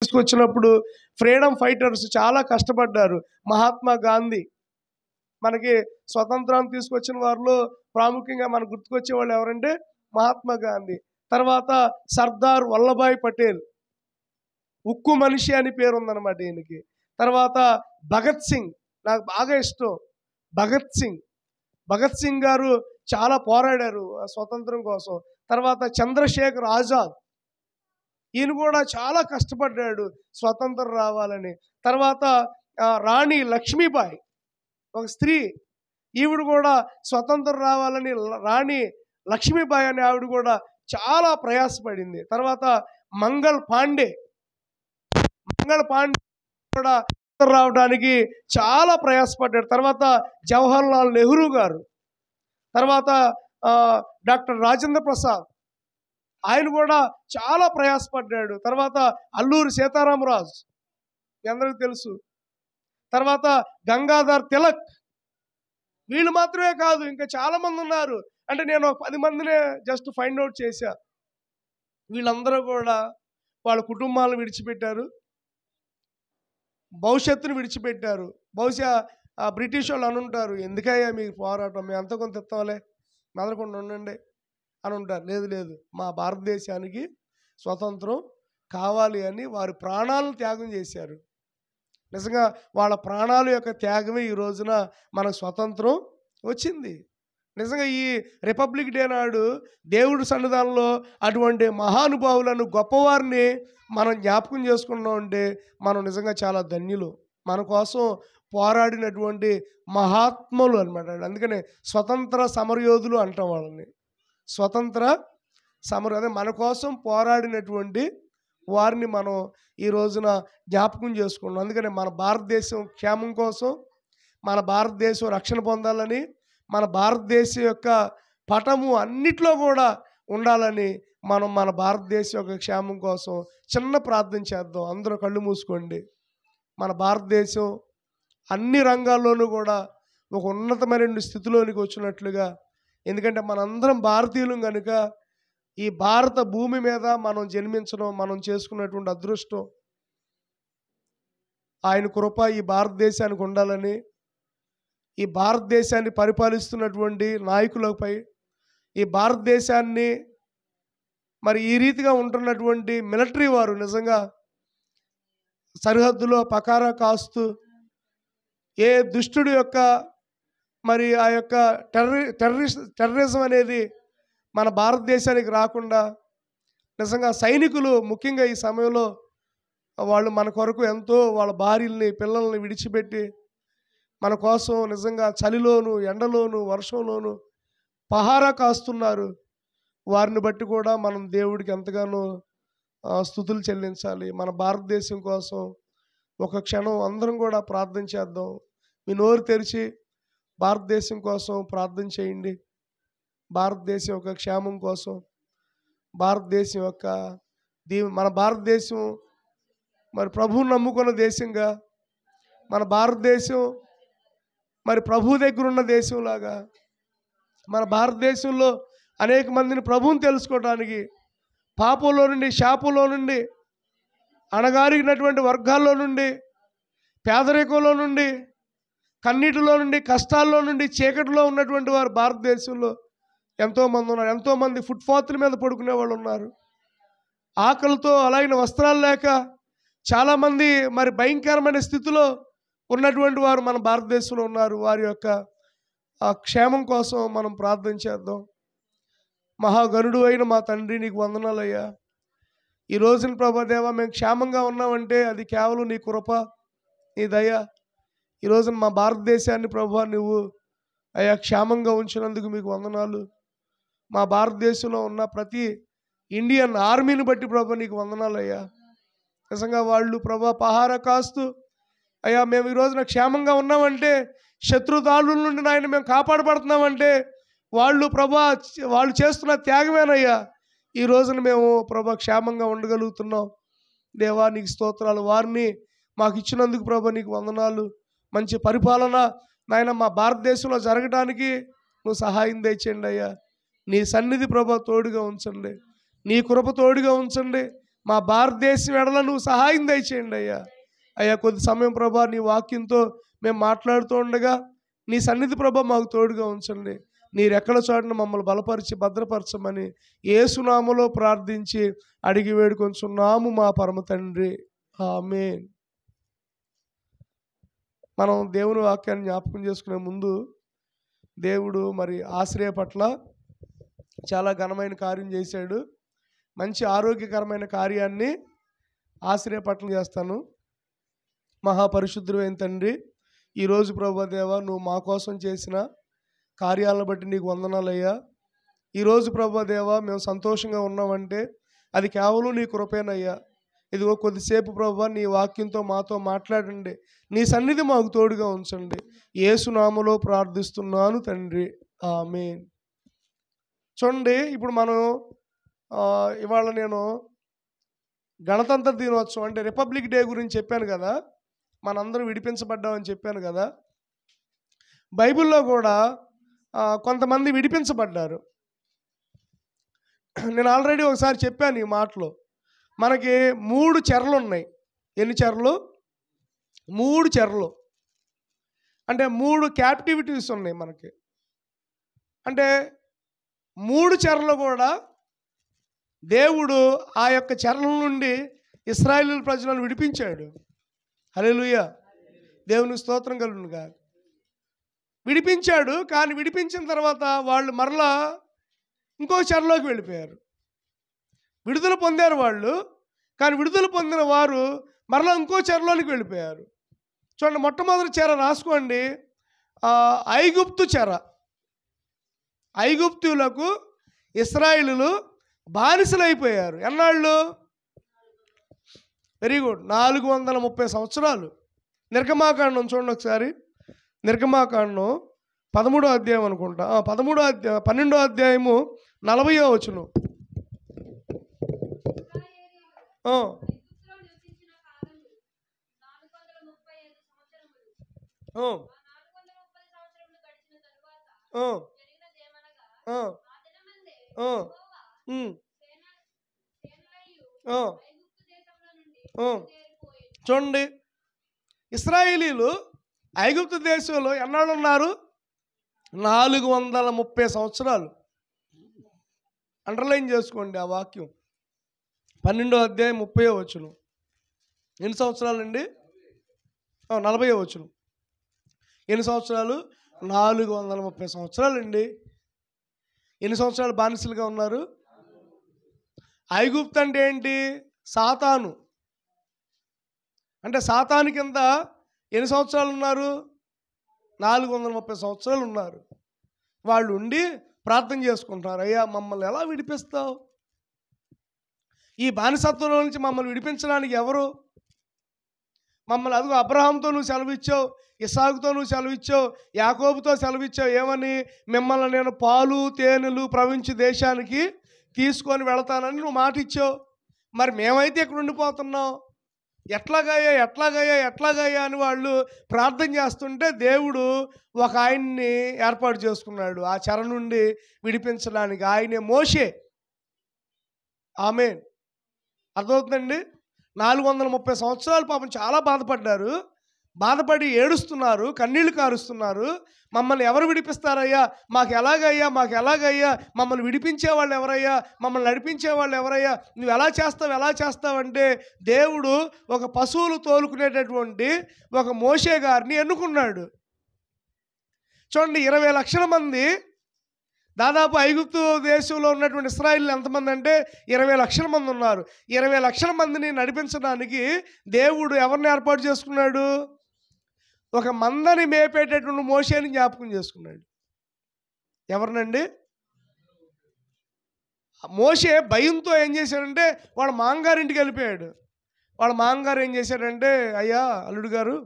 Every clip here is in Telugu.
తీసుకొచ్చినప్పుడు ఫ్రీడమ్ ఫైటర్స్ చాలా కష్టపడ్డారు. మహాత్మా గాంధీ మనకి స్వతంత్రాన్ని తీసుకొచ్చిన వారిలో ప్రాముఖ్యంగా మనకు గుర్తుకొచ్చే వాళ్ళు ఎవరంటే మహాత్మా గాంధీ. తర్వాత సర్దార్ వల్లభాయ్ పటేల్, ఉక్కు మనిషి అని పేరు ఉందన్నమాట ఈయనకి. తర్వాత భగత్ సింగ్, నాకు బాగా ఇష్టం భగత్ సింగ్ గారు చాలా పోరాడారు స్వతంత్రం కోసం. తర్వాత చంద్రశేఖర్ ఆజాద్, ఈయన కూడా చాలా కష్టపడ్డాడు స్వతంత్రం రావాలని. తర్వాత రాణి లక్ష్మీబాయి, ఒక స్త్రీ, ఈవిడ కూడా స్వతంత్రం రావాలని రాణి లక్ష్మీబాయి అనే ఆవిడ కూడా చాలా ప్రయాసపడింది. తర్వాత మంగళ్ పాండే కూడా రావడానికి చాలా ప్రయాసపడ్డాడు. తర్వాత జవహర్ లాల్ నెహ్రూ గారు, తర్వాత డాక్టర్ రాజేంద్ర ప్రసాద్, ఆయన కూడా చాలా ప్రయాసపడ్డాడు. తర్వాత అల్లూరి సీతారామరాజు అందరికీ తెలుసు. తర్వాత గంగాధర్ తిలక్, వీళ్ళు మాత్రమే కాదు ఇంకా చాలా మంది ఉన్నారు. అంటే నేను 10 మందినే జస్ట్ ఫైండ్ అవుట్ చేశా. వీళ్ళందరూ కూడా వాళ్ళ కుటుంబాలను విడిచిపెట్టారు, భవిష్యత్తును విడిచిపెట్టారు. బహుశా బ్రిటిష్ వాళ్ళు అని ఉంటారు, ఎందుకయ్యా మీకు పోరాటం, మేము అంత కొంత ఇస్తాంలే, మెదలకుండా ఉండండి అని ఉంటారు. లేదు, మా భారతదేశానికి స్వతంత్రం కావాలి అని వారి ప్రాణాలను త్యాగం చేశారు. నిజంగా వాళ్ళ ప్రాణాల యొక్క త్యాగమే ఈ రోజున మనకు స్వతంత్రం వచ్చింది. నిజంగా ఈ రిపబ్లిక్ డే నాడు దేవుడి సన్నిధానంలో అటువంటి మహానుభావులను, గొప్పవారిని మనం జ్ఞాపకం చేసుకున్నాం అంటే మనం నిజంగా చాలా ధన్యులు. మన కోసం పోరాడినటువంటి మహాత్ములు అనమాట. అందుకనే స్వతంత్ర సమరయోధులు అంటాం వాళ్ళని. స్వతంత్ర అదే మన కోసం పోరాడినటువంటి వారిని మనం ఈ రోజున జ్ఞాపకం చేసుకున్నాం. అందుకనే మన భారతదేశం క్షేమం కోసం, మన భారతదేశం రక్షణ పొందాలని, మన భారతదేశం యొక్క పటము అన్నిట్లో కూడా ఉండాలని మనం మన భారతదేశం యొక్క క్షేమం కోసం చిన్న ప్రార్థన చేద్దాం. అందరూ కళ్ళు మూసుకోండి. మన భారతదేశం అన్ని రంగాల్లోనూ కూడా ఒక ఉన్నతమైన స్థితిలోనికి వచ్చినట్లుగా, ఎందుకంటే మనందరం భారతీయులం కనుక ఈ భారత భూమి మీద మనం జన్మించడం మనం చేసుకున్నటువంటి అదృష్టం. ఆయన కృప ఈ భారతదేశానికి ఉండాలని, ఈ భారతదేశాన్ని పరిపాలిస్తున్నటువంటి నాయకులపై, ఈ భారతదేశాన్ని మరి ఈ రీతిగా ఉంటున్నటువంటి మిలిటరీ వారు నిజంగా సరిహద్దులో పకారా కాస్తూ ఏ దుష్టుడి యొక్క మరి ఆ యొక్క టెర్రరిజం అనేది మన భారతదేశానికి రాకుండా నిజంగా సైనికులు ముఖ్యంగా ఈ సమయంలో వాళ్ళు మన కొరకు ఎంతో వాళ్ళ భార్యల్ని పిల్లల్ని విడిచిపెట్టి మన కోసం నిజంగా చలిలోను ఎండలోను వర్షంలోను పహారా కాస్తున్నారు. వారిని బట్టి కూడా మనం దేవుడికి ఎంతగానో స్తుతులు చెల్లించాలి. మన భారతదేశం కోసం ఒక క్షణం అందరం కూడా ప్రార్థన చేద్దాం. మీ నోరు తెరిచి భారతదేశం కోసం ప్రార్థన చేయండి. భారతదేశం యొక్క క్షేమం కోసం, భారతదేశం యొక్క మన భారతదేశం మరి ప్రభువుని నమ్ముకున్న దేశంగా, మన భారతదేశం మరి ప్రభు దగ్గర ఉన్న దేశంలాగా, మన భారతదేశంలో అనేక మందిని ప్రభువుని తెలుసుకోవడానికి, పాపంలో నుండి శాపంలో నుండి అణగారినటువంటి వర్గాల్లో నుండి, పేదరికంలో నుండి, కన్నీటిలో నుండి, కష్టాల్లో నుండి, చీకటిలో ఉన్నటువంటి వారు భారతదేశంలో ఎంతోమంది ఉన్నారు. ఎంతోమంది ఫుట్పాత్ల మీద పడుకునే వాళ్ళు ఉన్నారు. ఆకలితో అలాగిన వస్త్రాలు లేక చాలామంది మరి భయంకరమైన స్థితిలో ఉన్నటువంటి వారు మన భారతదేశంలో ఉన్నారు. వారి యొక్క క్షేమం కోసం మనం ప్రార్థన చేద్దాం. మహాగణుడు అయిన మా తండ్రి, నీకు వందనాలయ్యా. ఈ రోజున ప్రభుదేవా మేము క్షేమంగా ఉన్నామంటే అది కేవలం నీ కృప, నీ దయ. ఈ రోజున మా భారతదేశాన్ని ప్రభువా నువ్వు అయ్యా క్షేమంగా ఉంచినందుకు మీకు వందనాలు. మా భారతదేశంలో ఉన్న ప్రతి ఇండియన్ ఆర్మీని బట్టి ప్రభు నీకు వందనాలయ్యా. నిజంగా వాళ్ళు ప్రభు పహారా కాస్తూ అయ్యా మేము ఈ రోజున క్షేమంగా ఉన్నామంటే, శత్రుదాడుల నుండి నాయన మేము కాపాడబడుతున్నామంటే వాళ్ళు ప్రభా వాళ్ళు చేస్తున్న త్యాగమేనయ్యా ఈ రోజున మేము ప్రభా క్షేమంగా ఉండగలుగుతున్నాం. దేవా నీకు స్తోత్రాలు. వారిని మాకు ఇచ్చినందుకు ప్రభా నీకు వందనాలు. మంచి పరిపాలన నాయన మా భారతదేశంలో జరగడానికి నువ్వు సహాయం దయచేయండి అయ్యా. నీ సన్నిధి ప్రభా తోడుగా ఉంచండి, నీ కృప తోడుగా ఉంచండి. మా భారతదేశం ఎడల నువ్వు సహాయం దయచేయండి అయ్యా. అయ్యా కొద్ది సమయం ప్రభా నీ వాక్యంతో మేము మాట్లాడుతూ ఉండగా నీ సన్నిధి ప్రభా మాకు తోడుగా ఉంచండి. నీ రెక్కల చాటున మమ్మల్ని బలపరిచి భద్రపరచమని యేసునామములో ప్రార్థించి అడిగి వేడుకొంచున్నాము మా పరమ తండ్రి, ఆమేన్. మనం దేవుని వాక్యాన్ని జ్ఞాపకం చేసుకునే ముందు దేవుడు మరి ఆశ్రయ పట్ల చాలా ఘనమైన కార్యం చేశాడు. మంచి ఆరోగ్యకరమైన కార్యాన్ని ఆశ్రయ పట్ల చేస్తాను. మహాపరిశుద్ధుడైన తండ్రి, ఈరోజు ప్రభువా దేవా నువ్వు మా కోసం చేసిన కార్యాలను బట్టి నీకు వందనాలయ్యా. ఈరోజు ప్రభువా దేవా మేము సంతోషంగా ఉన్నామంటే అది కేవలం నీ కృపేనయ్యా. ఇదిగో కొద్దిసేపు ప్రభువా నీ వాక్యంతో మాతో మాట్లాడండి. నీ సన్నిధి మాకు తోడుగా ఉంచండి. యేసు నామములో ప్రార్థిస్తున్నాను తండ్రి, ఆమేన్. చూడండి, ఇప్పుడు మనం ఇవాళ నేను గణతంత్ర దినోత్సవం అంటే రిపబ్లిక్ డే గురించి చెప్పాను కదా, మనందరం విడిపించబడ్డామని చెప్పాను కదా. బైబిల్లో కూడా కొంతమంది విడిపించబడ్డారు. నేను ఆల్రెడీ ఒకసారి చెప్పాను ఈ మాటలో. మనకి 3 చెరలు ఉన్నాయి. ఎన్ని చెరలు? 3 చెరలు. అంటే 3 క్యాప్టివిటీస్ ఉన్నాయి మనకి. అంటే 3 చెరలు కూడా దేవుడు ఆ యొక్క చెరల నుండి ఇశ్రాయేలు ప్రజలను విడిపించాడు. హల్లెలూయా, దేవునికి స్తోత్రం కలుగును గాక. విడిపించాడు, కానీ విడిపించిన తర్వాత వాళ్ళు మరలా ఇంకో చెరలోకి వెళ్ళిపోయారు. విడుదల పొందారు వాళ్ళు, కానీ విడుదల పొందిన వారు మరలా ఇంకో చెరలోనికి వెళ్ళిపోయారు. చూడండి, మొట్టమొదటి చెర రాసుకోండి, ఐగుప్తు చెర. ఐగుప్తులకు ఇశ్రాయేలులు బానిసలైపోయారు. ఎన్నాళ్ళు? వెరీ గుడ్, 430 సంవత్సరాలు. నిర్గమాకాండం చూడండి ఒకసారి. నిర్గమాకాండం 13వ అధ్యాయం అనుకుంటా, 12వ అధ్యాయము 40వ వచనం. చూడండి, ఇశ్రాయేలీలు ఐగుప్తు దేశంలో ఎన్నాళ్ళు ఉన్నారు? 430 సంవత్సరాలు. అండర్లైన్ చేసుకోండి ఆ వాక్యం. 12వ అధ్యాయం 30వ వచనం. ఎన్ని సంవత్సరాలండి? 40వ వచనం. ఎన్ని సంవత్సరాలు? 430 సంవత్సరాలండి. ఎన్ని సంవత్సరాలు బానిసలుగా ఉన్నారు? ఐగుప్తు అంటే ఏంటి? సాతాను. అంటే సాతాను కింద ఎన్ని సంవత్సరాలు ఉన్నారు? 430 సంవత్సరాలు ఉన్నారు. వాళ్ళు ఉండి ప్రార్థన చేసుకుంటారు, అయ్యా మమ్మల్ని ఎలా విడిపిస్తావు? ఈ బానిసత్వంలో నుంచి మమ్మల్ని విడిపించడానికి ఎవరు? మమ్మల్ని అదిగో అబ్రహాంతో నువ్వు సెలవిచ్చావు, ఇస్సాకుతో నువ్వు సెలవిచ్చావు, యాకోబుతో సెలవిచ్చావు. ఏమని? మిమ్మల్ని నేను పాలు తేనెలు ప్రవహించే దేశానికి తీసుకొని వెళతానని నువ్వు మాట ఇచ్చావు. మరి మేమైతే ఇక్కడ ఉండిపోతున్నాం, ఎట్లాగయ్యా అని వాళ్ళు ప్రార్థన చేస్తుంటే దేవుడు ఒక ఆయన్ని ఏర్పాటు చేసుకున్నాడు ఆ చెర నుండి విడిపించడానికి. ఆయనే మోషే. ఆమేన్. అర్థమవుతుందండి? 430 సంవత్సరాలు పాపం చాలా బాధపడ్డారు. బాధపడి ఏడుస్తున్నారు, కన్నీళ్లు కారుస్తున్నారు. మమ్మల్ని ఎవరు విడిపిస్తారయ్యా? మాకు ఎలాగయ్యా? మమ్మల్ని విడిపించేవాళ్ళు ఎవరయ్యా? మమ్మల్ని నడిపించేవాళ్ళు ఎవరయ్యా? నువ్వు ఎలా చేస్తావంటే దేవుడు ఒక పశువులు తోలుకునేటటువంటి ఒక మోషే గారిని ఎన్నుకున్నాడు. చూడండి, 20 లక్షల మంది, దాదాపు ఐగుప్తు దేశంలో ఉన్నటువంటి ఇశ్రాయేలు ఎంతమంది అంటే 20 లక్షల మంది ఉన్నారు. 20 లక్షల మందిని నడిపించడానికి దేవుడు ఎవరిని ఏర్పాటు చేసుకున్నాడు? ఒక మందని మేపేటటువంటి మోషేని జ్ఞాపకం చేసుకున్నాడు. ఎవరినండి? మోషే భయంతో ఏం చేశాడంటే వాళ్ళ మాంగారింటికి వెళ్ళిపోయాడు. వాళ్ళ మాంగారు ఏం చేశాడంటే, అయ్యా అల్లుడు గారు,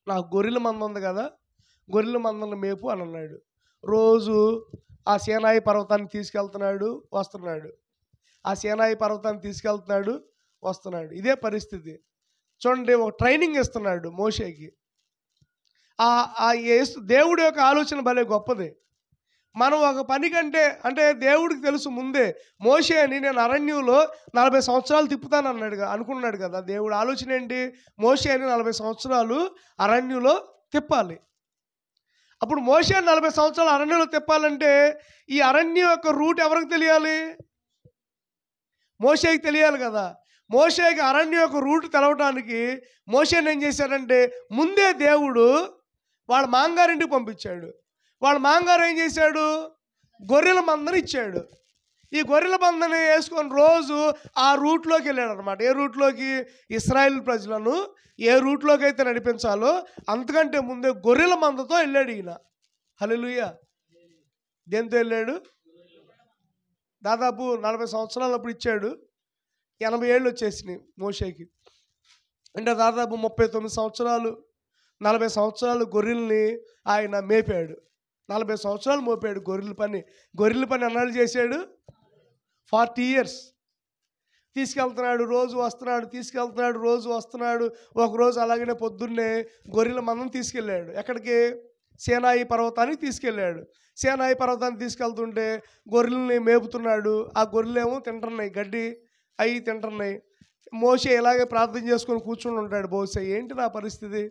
నాకు గొర్రెల మంద ఉంది కదా, గొర్రెల మందలను మేపు అని అన్నాడు. రోజు ఆ సీనాయి పర్వతాన్ని తీసుకెళ్తున్నాడు, వస్తున్నాడు. ఇదే పరిస్థితి. చూడండి, ఒక ట్రైనింగ్ ఇస్తున్నాడు మోషేకి. దేవుడి యొక్క ఆలోచన భలే గొప్పది. మనం ఒక పని కంటే అంటే దేవుడికి తెలుసు ముందే. మోషే అని నేను అరణ్యంలో 40 సంవత్సరాలు తిప్పుతాను అనుకున్నాడు కదా. దేవుడు ఆలోచన ఏంటి? మోషే అని 40 సంవత్సరాలు అరణ్యంలో తిప్పాలి. అప్పుడు మోషే 40 సంవత్సరాలు అరణ్యంలో తిప్పాలంటే ఈ అరణ్యం యొక్క రూట్ ఎవరికి తెలియాలి? మోషేకి తెలియాలి కదా. మోషేకి అరణ్యం యొక్క రూట్ తెలవడానికి మోషేని ఏం చేశాడంటే ముందే దేవుడు వాళ్ళ మాంగారింటికి పంపించాడు. వాళ్ళ మాంగారు ఏం చేశాడు? గొర్రెల మందని ఇచ్చాడు. ఈ గొర్రెల మందని వేసుకొని రోజు ఆ రూట్లోకి వెళ్ళాడు అనమాట. ఏ రూట్లోకి? ఇశ్రాయేల్ ప్రజలను ఏ రూట్లోకి అయితే నడిపించాలో అంతకంటే ముందే గొర్రెల మందతో వెళ్ళాడు ఈయన. హల్లెలూయా. దేంతో వెళ్ళాడు? దాదాపు 40 సంవత్సరాలు అప్పుడు ఇచ్చాడు. 80 ఏళ్ళు వచ్చేసినాయి మోషేకి. అంటే దాదాపు 39 సంవత్సరాలు 40 సంవత్సరాలు గొర్రెల్ని ఆయన మేపాడు. 40 సంవత్సరాలు మోపాడు గొర్రెల పని అన్నాళ్ళు చేశాడు. 40 ఇయర్స్ తీసుకెళ్తున్నాడు, రోజు వస్తున్నాడు, తీసుకెళ్తున్నాడు, రోజు వస్తున్నాడు. ఒకరోజు అలాగనే పొద్దున్నే గొర్రెల మందం తీసుకెళ్ళాడు. ఎక్కడికి? సీనాయి పర్వతానికి తీసుకెళ్ళాడు. సీనాయి పర్వతానికి తీసుకెళ్తుంటే గొర్రెల్ని మేపుతున్నాడు. ఆ గొర్రెలేమో తింటున్నాయి, గడ్డి అవి తింటున్నాయి. మోషే ఇలాగే ప్రార్థన చేసుకొని కూర్చుని ఉంటాడు. బహుశా ఏంటి నా పరిస్థితి,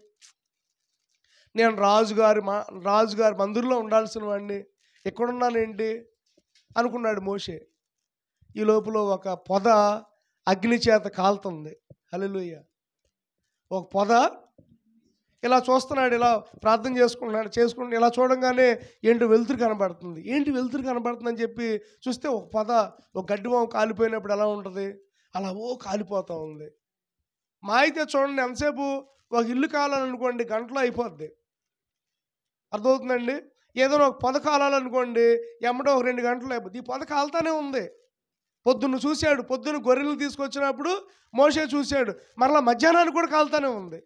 నేను రాజుగారి మందిరంలో ఉండాల్సిన వాడిని, ఎక్కడున్నానేంటి అనుకున్నాడు మోషే. ఈ లోపల ఒక పొద అగ్ని చేత కాలుతుంది. హల్లెలూయా. ఒక పొద ఇలా చూస్తున్నాడు, ఇలా ప్రార్థన చేసుకుంటున్నాడు. ఇలా చూడంగానే ఏంటి వెలుతురు కనబడుతుంది. ఏంటి వెలుతురు కనబడుతుందని చెప్పి చూస్తే ఒక పొద, ఒక గడ్డివాము కాలిపోయినప్పుడు ఎలా ఉంటుంది అలా కాలిపోతూ ఉంది. మా అయితే చూడండి, ఎంతసేపు ఒక ఇల్లు కావాలనుకోండి గంటలో అయిపోద్ది. అర్థమవుతుందండి? ఏదైనా ఒక పొద కాలాలనుకోండి ఎమ్మటో ఒక 2 గంటలు అయిపోద్ది. ఈ పొద కాలుతానే ఉంది. పొద్దున్న చూశాడు, పొద్దున్న గొర్రెలు తీసుకొచ్చినప్పుడు మోషే చూశాడు. మరలా మధ్యాహ్నానికి కూడా కాలుతానే ఉంది,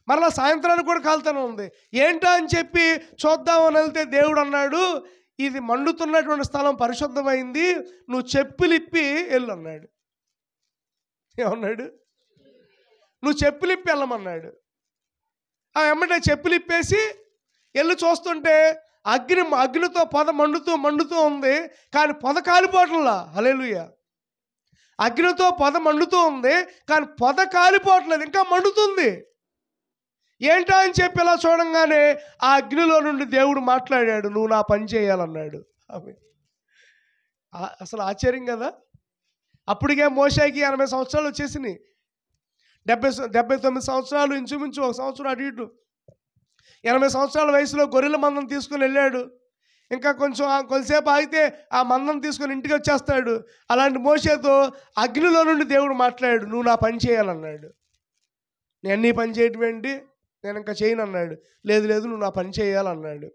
మరలా సాయంత్రానికి కూడా కాలుతానే ఉంది. ఏంటా అని చెప్పి చూద్దామని వెళ్తే దేవుడు అన్నాడు, ఇది మండుతున్నటువంటి స్థలం పరిశుద్ధమైంది, నువ్వు చెప్పులిప్పి వెళ్ళు అన్నాడు. ఏమన్నాడు? నువ్వు చెప్పులిప్పి వెళ్ళమన్నాడు. ఆ ఎమ్మటే చెప్పులిప్పేసి వెళ్ళి చూస్తుంటే అగ్నితో పొద మండుతూ ఉంది, కానీ పొద కాలిపోవట్లా. హల్లెలూయా. అగ్నితో పొద మండుతూ ఉంది, కానీ పొద కాలిపోవట్లేదు, ఇంకా మండుతుంది. ఏంటా అని చెప్పి ఇలా చూడంగానే ఆ అగ్నిలో నుండి దేవుడు మాట్లాడాడు, నువ్వు నా పని చేయాలన్నాడు. అసలు ఆశ్చర్యం కదా. అప్పటికే మోషేకి 80 సంవత్సరాలు వచ్చేసినాయి. 79 సంవత్సరాలు, ఇంచుమించు 1 సంవత్సరం అటు ఇటు. 80 సంవత్సరాల వయసులో గొర్రెల మందం తీసుకుని వెళ్ళాడు. ఇంకా కొంచెంసేపు ఆగితే ఆ మందం తీసుకొని ఇంటికి వచ్చేస్తాడు. అలాంటి మోషేతో అగ్నిలో నుండి దేవుడు మాట్లాడాడు, నువ్వు నా పని చేయాలన్నాడు. నేను నీ పని చేయటం ఏంటి, నేను ఇంకా చేయను అన్నాడు. లేదు నువ్వు నా పని చేయాలన్నాడు.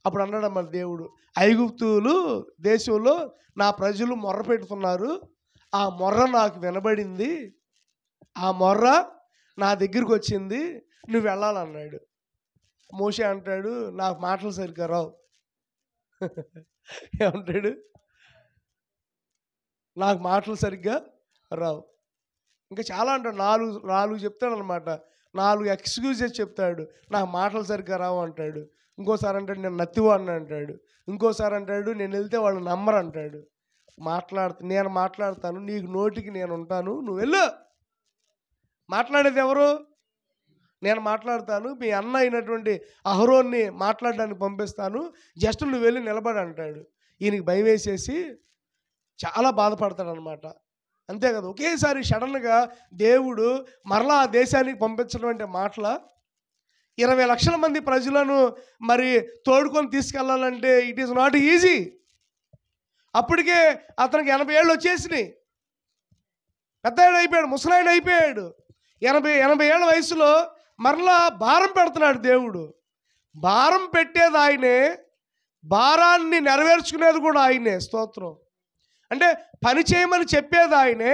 అప్పుడు అన్నాడు మరి దేవుడు, ఐగుప్తులు దేశంలో నా ప్రజలు మొర్ర పెడుతున్నారు, ఆ మొర్ర నాకు వినబడింది, ఆ మొర్ర నా దగ్గరికి వచ్చింది, నువ్వు వెళ్ళాలన్నాడు. మోషే అంటాడు, నాకు మాటలు సరిగ్గా రావు. ఏమంటాడు? నాకు మాటలు సరిగ్గా రావు. ఇంకా చాలా అంటాడు, నాలుగు చెప్తాడు అనమాట. 4 ఎక్స్క్యూజెస్ చెప్తాడు. నాకు మాటలు సరిగ్గా రావు అంటాడు. ఇంకోసారి అంటాడు, నేను నత్తివాడిని అంటాడు. ఇంకోసారి అంటాడు, నేను వెళ్తే వాళ్ళు నమ్మరు అంటాడు. నేను మాట్లాడతాను, నీకు నోటికి నేను ఉంటాను, నువ్వు వెళ్ళు. మాట్లాడేది ఎవరు? నేను మాట్లాడతాను. మీ అన్న అయినటువంటి అహరోన్ని మాట్లాడడానికి పంపిస్తాను, జస్ట్ నువ్వు వెళ్ళి నిలబడి అంటాడు. ఈయనకి భయం వేసేసి చాలా బాధపడతాడు అనమాట. అంతే కదా. ఒకేసారి సడన్గా దేవుడు మరలా ఆ దేశానికి పంపించడం అంటే మాటల 20 లక్షల మంది ప్రజలను మరి తోడుకొని తీసుకెళ్లాలంటే ఇట్ ఈస్ నాట్ ఈజీ. అప్పటికే అతనికి 80 ఏళ్ళు వచ్చేసినాయి, పెద్ద ఏడు అయిపోయాడు, ముసలాయన అయిపోయాడు. 80 ఏళ్ళ వయసులో మరలా భారం పెడుతున్నాడు దేవుడు. భారం పెట్టేది ఆయనే, భారాన్ని నెరవేర్చుకునేది కూడా ఆయనే. స్తోత్రం. అంటే పని చేయమని చెప్పేది ఆయనే,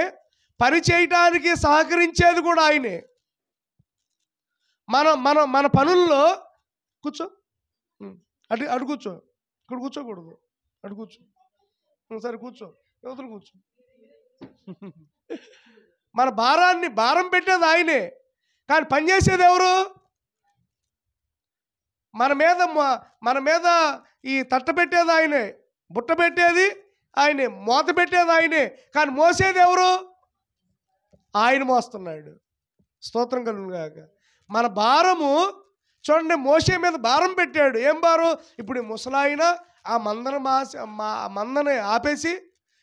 పని చేయటానికి సహకరించేది కూడా ఆయనే. మన పనుల్లో కూర్చో, అటు కూర్చో, ఇక్కడ కూర్చోకూడదు, అటు కూర్చో, సరే కూర్చో, యువతలు కూర్చో. మన భారం పెట్టేది ఆయనే, కానీ పనిచేసేది ఎవరు? మన మీద ఈ తట్ట పెట్టేది ఆయనే, బుట్ట పెట్టేది ఆయనే, మోత పెట్టేది ఆయనే. కానీ మోసేది ఎవరు? ఆయన మోస్తున్నాడు. స్తోత్రం కలుగును గాక. మన భారము చూడండి, మోసే మీద భారం పెట్టాడు. ఏం భారం? ఇప్పుడు ఈ ముసలాయన ఆ మందని ఆపేసి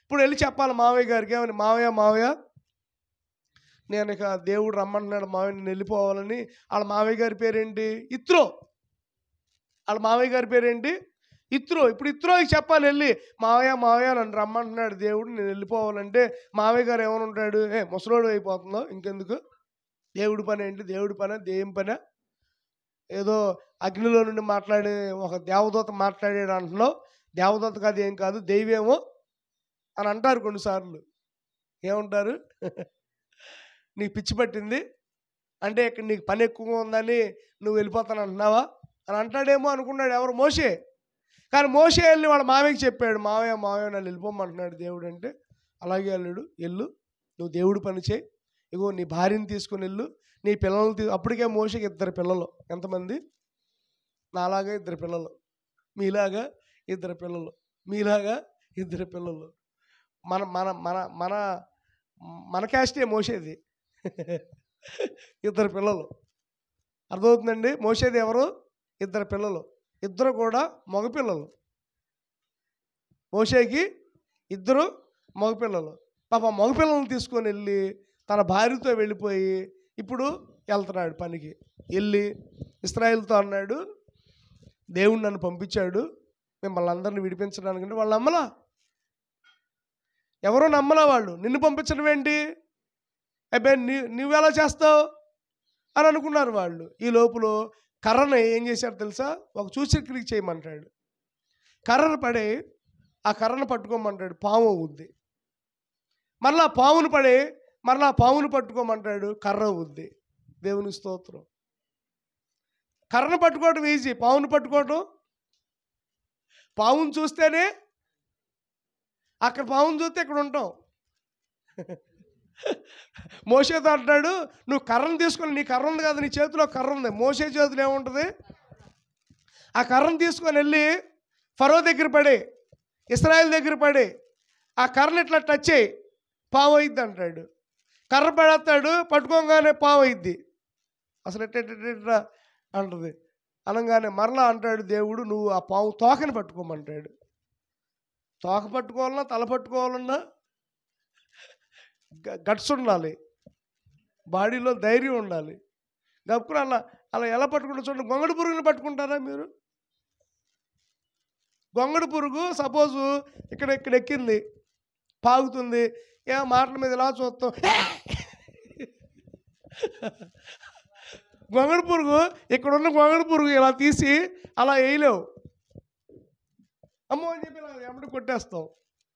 ఇప్పుడు వెళ్ళి చెప్పాలి మావయ్య గారికి, ఏమని, మావయ్య నేను ఇక దేవుడు రమ్మంటున్నాడు మావయ్య, నేను వెళ్ళిపోవాలని. వాళ్ళ మావయ్య గారి పేరేంటి? ఇత్రో. వాళ్ళ మావయ్య గారి పేరేంటి? ఇత్రో. ఇప్పుడు ఇత్రోకి చెప్పాలి వెళ్ళి, మావయ్య నన్ను రమ్మంటున్నాడు దేవుడు, నేను వెళ్ళిపోవాలంటే మావయ్య గారు ఏమని ఉంటాడు? ముసలోడు అయిపోతుందో ఇంకెందుకు, దేవుడి పని ఏంటి, దేవుడి పని దేం పని, ఏదో అగ్నిలో నుండి మాట్లాడే ఒక దేవదూత మాట్లాడాడు అంటున్నావు, దేవదూత కాదు ఏం కాదు దైవేమో అని అంటారు కొన్నిసార్లు. ఏమంటారు? నీకు పిచ్చి పట్టింది అంటే ఇక్కడ నీకు పని ఎక్కువగా ఉందని నువ్వు వెళ్ళిపోతాను అంటున్నావా అని అంటాడేమో అనుకున్నాడు ఎవరు? మోషే. కానీ మోషే వెళ్ళి వాళ్ళ మావయ్యకి చెప్పాడు, మావయ్య నన్ను వెళ్ళిపోమంటున్నాడు దేవుడు అంటే. అలాగే వెళ్ళు, నువ్వు దేవుడి పని చేయి, ఇగో నీ భార్యని తీసుకుని వెళ్ళు, నీ పిల్లలు అప్పటికే మోషేకి 2 పిల్లలు. ఎంతమంది? నాలాగా 2 పిల్లలు, మీలాగా 2 పిల్లలు, మీలాగా 2 పిల్లలు. మన మన మన మన మన క్యాస్టే మోసేది. 2 పిల్లలు. అర్థమవుతుందండి? మోసేది ఎవరు? 2 పిల్లలు, 2 కూడా మగపిల్లలు. మోషేకి 2 మగపిల్లలు. పాప మగపిల్లలను తీసుకొని వెళ్ళి తన భార్యతో వెళ్ళిపోయి ఇప్పుడు వెళ్తున్నాడు పనికి. వెళ్ళి ఇశ్రాయేలుతో అన్నాడు, దేవుడు నన్ను పంపించాడు మిమ్మల్ని అందరిని విడిపించడానికి. వాళ్ళు నమ్మలా, ఎవరో నమ్మలా. వాళ్ళు నిన్ను పంపించడం ఏంటి, అబ్బాయి నువ్వెలా చేస్తావు అని అనుకున్నారు వాళ్ళు. ఈ లోపల కర్రని ఏం చేశాడు తెలుసా? ఒక సూచక్రియకి చేయమంటాడు. కర్రను పడి ఆ కర్రను పట్టుకోమంటాడు, పాము అవుద్ది. మరలా పామును పడి మరలా పామును పట్టుకోమంటాడు, కర్ర అవుద్ది. దేవుని స్తోత్రం. కర్రను పట్టుకోవడం ఈజీ, పావును పట్టుకోవడం, పావును చూస్తేనే అక్కడ పావును చూస్తే ఇక్కడ ఉంటాం. మోషేతో అంటాడు, నువ్వు కర్రను తీసుకొని, నీ కర్ర ఉంది కదా, నీ చేతిలో కర్ర ఉంది. మోషే చేతిలో ఏముంటుంది? ఆ కర్రను తీసుకొని వెళ్ళి ఫరో దగ్గర పడి, ఇశ్రాయేల్ దగ్గర పడి ఆ కర్రను ఇట్లా టచ్ చేయి, పావు అయింది అంటాడు. కర్ర పడేస్తాడు, పట్టుకోగానే పావు అయింది. అసలు ఎట్లా అంటుంది. అనగానే మరలా అంటాడు దేవుడు, నువ్వు ఆ పావు తోకని పట్టుకోమంటాడు. తోక పట్టుకోవాలన్నా తల పట్టుకోవాలన్నా గట్స్ ఉండాలి, బాడీలో ధైర్యం ఉండాలి. గప్పుకుని అలా ఎలా పట్టుకుంటారు చూడండి. గొంగడి పురుగుని పట్టుకుంటారా మీరు? గొంగడి పురుగు సపోజు ఇక్కడ ఎక్కింది, పాగుతుంది, మాటల మీద ఇలా చూస్తాం. గొంగడి పురుగు, ఇక్కడున్న గొంగడి పురుగు ఇలా తీసి అలా వేయలేవు, అమ్మో అని చెప్పి ఇలా ఎమ్మడి కొట్టేస్తాం.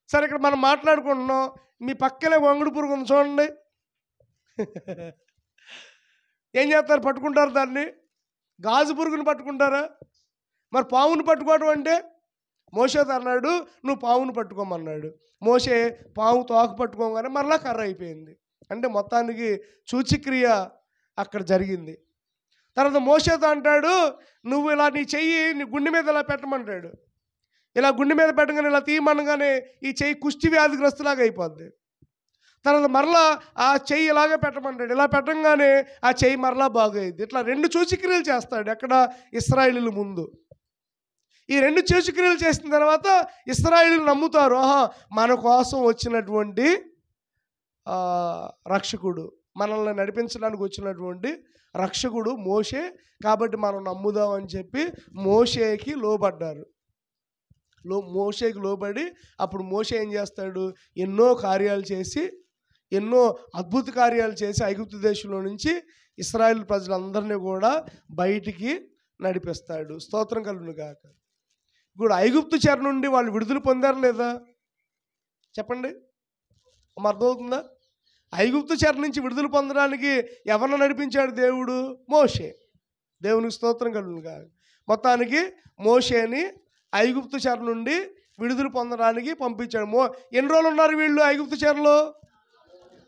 సరే, ఇక్కడ మనం మాట్లాడుకుంటున్నాం, మీ పక్కనే గొంగడి పురుగు ఉంది చూడండి, ఏం చేస్తారు? పట్టుకుంటారు దాన్ని. గాజు పురుగుని పట్టుకుంటారా? మరి పావును పట్టుకోవడం అంటే మోషేతో అన్నాడు, నువ్వు పావును పట్టుకోమన్నాడు. మోషే పావు తోక పట్టుకోగానే మరలా కర్ర అయిపోయింది. అంటే మొత్తానికి సూచక్రియ అక్కడ జరిగింది. తర్వాత మోషేతో అంటాడు, నువ్వు ఇలా నీ చెయ్యి నీ గుండె మీద ఇలా పెట్టమంటాడు. ఇలా గుండె మీద పెట్టగానే ఇలా తీయమనగానే ఈ చెయ్యి కుష్టి వ్యాధిగ్రస్తులాగా అయిపోద్ది. తర్వాత మరలా ఆ చెయ్యి ఇలాగే పెట్టమంటాడు. ఇలా పెట్టంగానే ఆ చెయ్యి మరలా బాగైద్ది. ఇట్లా 2 సూచక్రియలు చేస్తాడు. ఎక్కడ? ఇశ్రాయేలీయుల ముందు. ఈ 2 సూచక్రియలు చేసిన తర్వాత ఇశ్రాయేలీయులు నమ్ముతారు, ఆహా మన కోసం వచ్చినటువంటి రక్షకుడు, మనల్ని నడిపించడానికి వచ్చినటువంటి రక్షకుడు మోషే, కాబట్టి మనం నమ్ముదాం అని చెప్పి మోషేకి లోబడ్డారు. మోషేకి లోబడి అప్పుడు మోషే ఏం చేస్తాడు? ఎన్నో కార్యాలు చేసి, ఎన్నో అద్భుత కార్యాలు చేసి ఐగుప్తు దేశంలో నుంచి ఇశ్రాయేలు ప్రజలందరినీ కూడా బయటికి నడిపిస్తాడు. స్తోత్రం కలుగును గాక. ఇప్పుడు ఐగుప్తు చెర నుండి వాళ్ళు విడుదల పొందారు లేదా? చెప్పండి, అర్థమవుతుందా? ఐగుప్తు చెర నుంచి విడుదల పొందడానికి ఎవరిని నడిపించాడు దేవుడు? మోషే. దేవునికి స్తోత్రం కలుగును గాక. మొత్తానికి మోషేని ఐగుప్తు చెర నుండి విడుదల పొందడానికి పంపించాడు. ఎన్ని రోజులు ఉన్నారు వీళ్ళు ఐగుప్తు చెరలో?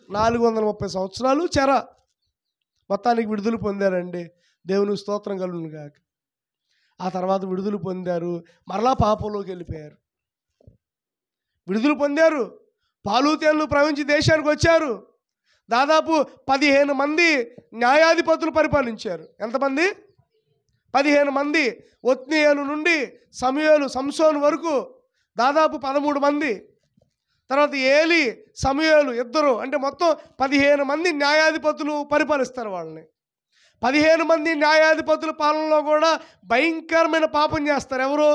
430 సంవత్సరాలు చెర. మొత్తానికి విడుదల పొందారండి. దేవునికి స్తోత్రం కలుగును గాక. ఆ తర్వాత విడుదల పొందారు, మరలా పాపంలోకి వెళ్ళిపోయారు. విడుదల పొందారు, పాలు తేళ్లు ప్రవహించి దేశానికి వచ్చారు. దాదాపు 15 మంది న్యాయాధిపతులు పరిపాలించారు. ఎంతమంది? 15 మంది. ఒత్నీయేలు నుండి సంసోను వరకు దాదాపు 13 మంది. తర్వాత ఏలి, సమూయేలు ఇద్దరు, అంటే మొత్తం 15 మంది న్యాయాధిపతులు పరిపాలిస్తారు వాళ్ళని. 15 మంది న్యాయాధిపతుల పాలనలో కూడా భయంకరమైన పాపం చేస్తారు. ఎవరు?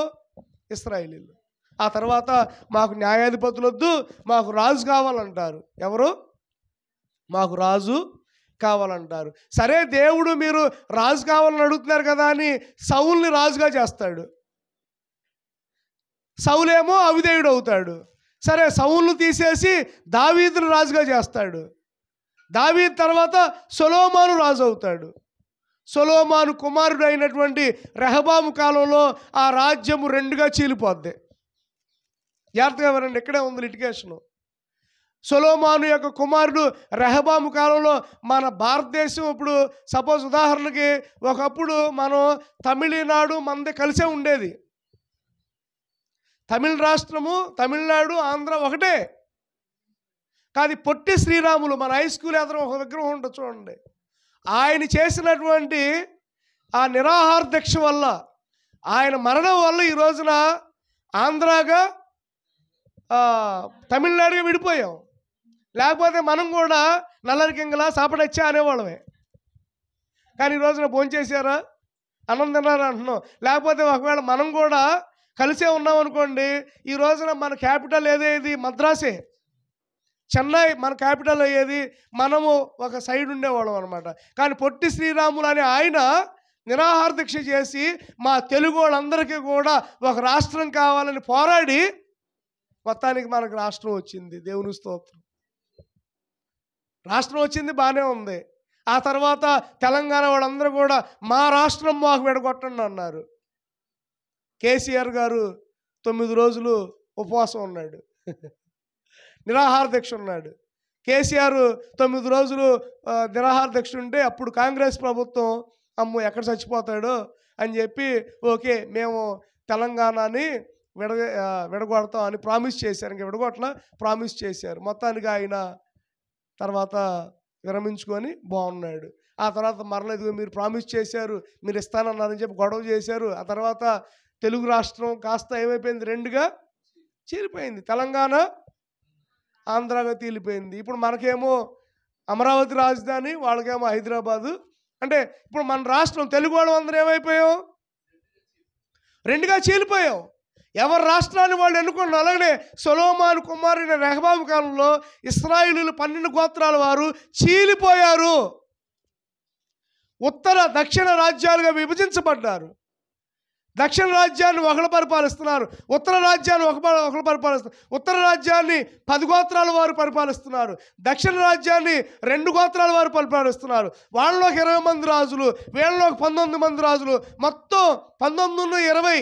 ఇశ్రాయేలీయులు. ఆ తర్వాత మాకు న్యాయాధిపతులు వద్దు, మాకు రాజు కావాలంటారు. ఎవరు? మాకు రాజు కావాలంటారు. సరే, దేవుడు మీరు రాజు కావాలని అడుగుతున్నారు కదా అని సౌలుని రాజుగా చేస్తాడు. సౌలేమో అవిధేయుడు అవుతాడు. సరే, సౌలును తీసేసి దావీదును రాజుగా చేస్తాడు. దావీదు తర్వాత సొలొమోను రాజు అవుతాడు. సొలొమోను కుమారుడు అయినటువంటి రెహబాము కాలంలో ఆ రాజ్యము 2గా చీలిపోద్ది. జాగ్రత్తగా వినండి, ఇక్కడే ఉంది లిటిగేషను. సొలొమోను యొక్క కుమారుడు రెహబాము కాలంలో మన భారతదేశం ఇప్పుడు సపోజ్ ఉదాహరణకి ఒకప్పుడు మనం తమిళనాడు మనది కలిసే ఉండేది. తమిళ రాష్ట్రము, తమిళనాడు, ఆంధ్ర ఒకటే. కానీ పొట్టి శ్రీరాములు మన హై స్కూల్ ఎదురు ఒక విగ్రహం ఉంటుంది చూడండి. ఆయన చేసినటువంటి ఆ నిరాహార దీక్ష వల్ల, ఆయన మరణం వల్ల ఈ రోజున ఆంధ్రాగా తమిళనాడుగా విడిపోయాం. లేకపోతే మనం కూడా నల్లరికింగలా సాపడచ్చా అనేవాళ్ళమే. కానీ ఈ రోజున భోంచేశారా, అన్నం తిన్నారా అంటున్నాం. లేకపోతే ఒకవేళ మనం కూడా కలిసే ఉన్నాం అనుకోండి, ఈ రోజున మన క్యాపిటల్ ఏదేది? మద్రాసే. చెన్నై మన క్యాపిటల్ అయ్యేది, మనము ఒక సైడ్ ఉండేవాళ్ళం అనమాట. కానీ పొట్టి శ్రీరాములు అనే ఆయన నిరాహార దీక్ష చేసి మా తెలుగు వాళ్ళందరికీ కూడా ఒక రాష్ట్రం కావాలని పోరాడి మొత్తానికి మనకు రాష్ట్రం వచ్చింది. దేవుని స్తోత్రం. రాష్ట్రం వచ్చింది, బాగానే ఉంది. ఆ తర్వాత తెలంగాణ వాళ్ళందరూ కూడా మా రాష్ట్రం మాకు విడగొట్టండి అన్నారు. కేసీఆర్ గారు 9 రోజులు ఉపవాసం ఉన్నాడు, నిరాహార దీక్ష ఉన్నాడు. కేసీఆర్ 9 రోజులు నిరాహార దీక్ష ఉంటే అప్పుడు కాంగ్రెస్ ప్రభుత్వం అమ్మో ఎక్కడ చచ్చిపోతాడో అని చెప్పి ఓకే మేము తెలంగాణని విడగొడతాం అని ప్రామిస్ చేశారు. ఇంకా విడగొట్టలా, ప్రామిస్ చేశారు. మొత్తానికి ఆయన తర్వాత విరమించుకొని బాగున్నాడు. ఆ తర్వాత మరలేదు, మీరు ప్రామిస్ చేశారు, మీరు ఇస్తానన్నారని చెప్పి గొడవ చేశారు. ఆ తర్వాత తెలుగు రాష్ట్రం కాస్త ఏమైపోయింది? 2గా చీలిపోయింది. తెలంగాణ, ఆంధ్రాగా తీలిపోయింది. ఇప్పుడు మనకేమో అమరావతి రాజధాని, వాళ్ళకేమో హైదరాబాదు. అంటే ఇప్పుడు మన రాష్ట్రం తెలుగు వాళ్ళు అందరూ ఏమైపోయాం? 2గా చీలిపోయాం. ఎవరి రాష్ట్రాన్ని వాళ్ళు ఎన్నుకున్నారు. అలాగే సొలొమోను కుమారుడైన రెహబాము కాలంలో ఇశ్రాయేలీయులు 12 గోత్రాల వారు చీలిపోయారు. ఉత్తర దక్షిణ రాజ్యాలుగా విభజించబడ్డారు. దక్షిణ రాజ్యాన్ని ఒకరు పరిపాలిస్తున్నారు, ఉత్తర రాజ్యాన్ని ఒకరు పరిపాలిస్తున్నారు. ఉత్తర రాజ్యాన్ని 10 గోత్రాల వారు పరిపాలిస్తున్నారు, దక్షిణ రాజ్యాన్ని 2 గోత్రాల వారు పరిపాలిస్తున్నారు. వాళ్ళలోకి 20 మంది రాజులు, వీళ్ళలోకి 19 మంది రాజులు, మొత్తం 19 20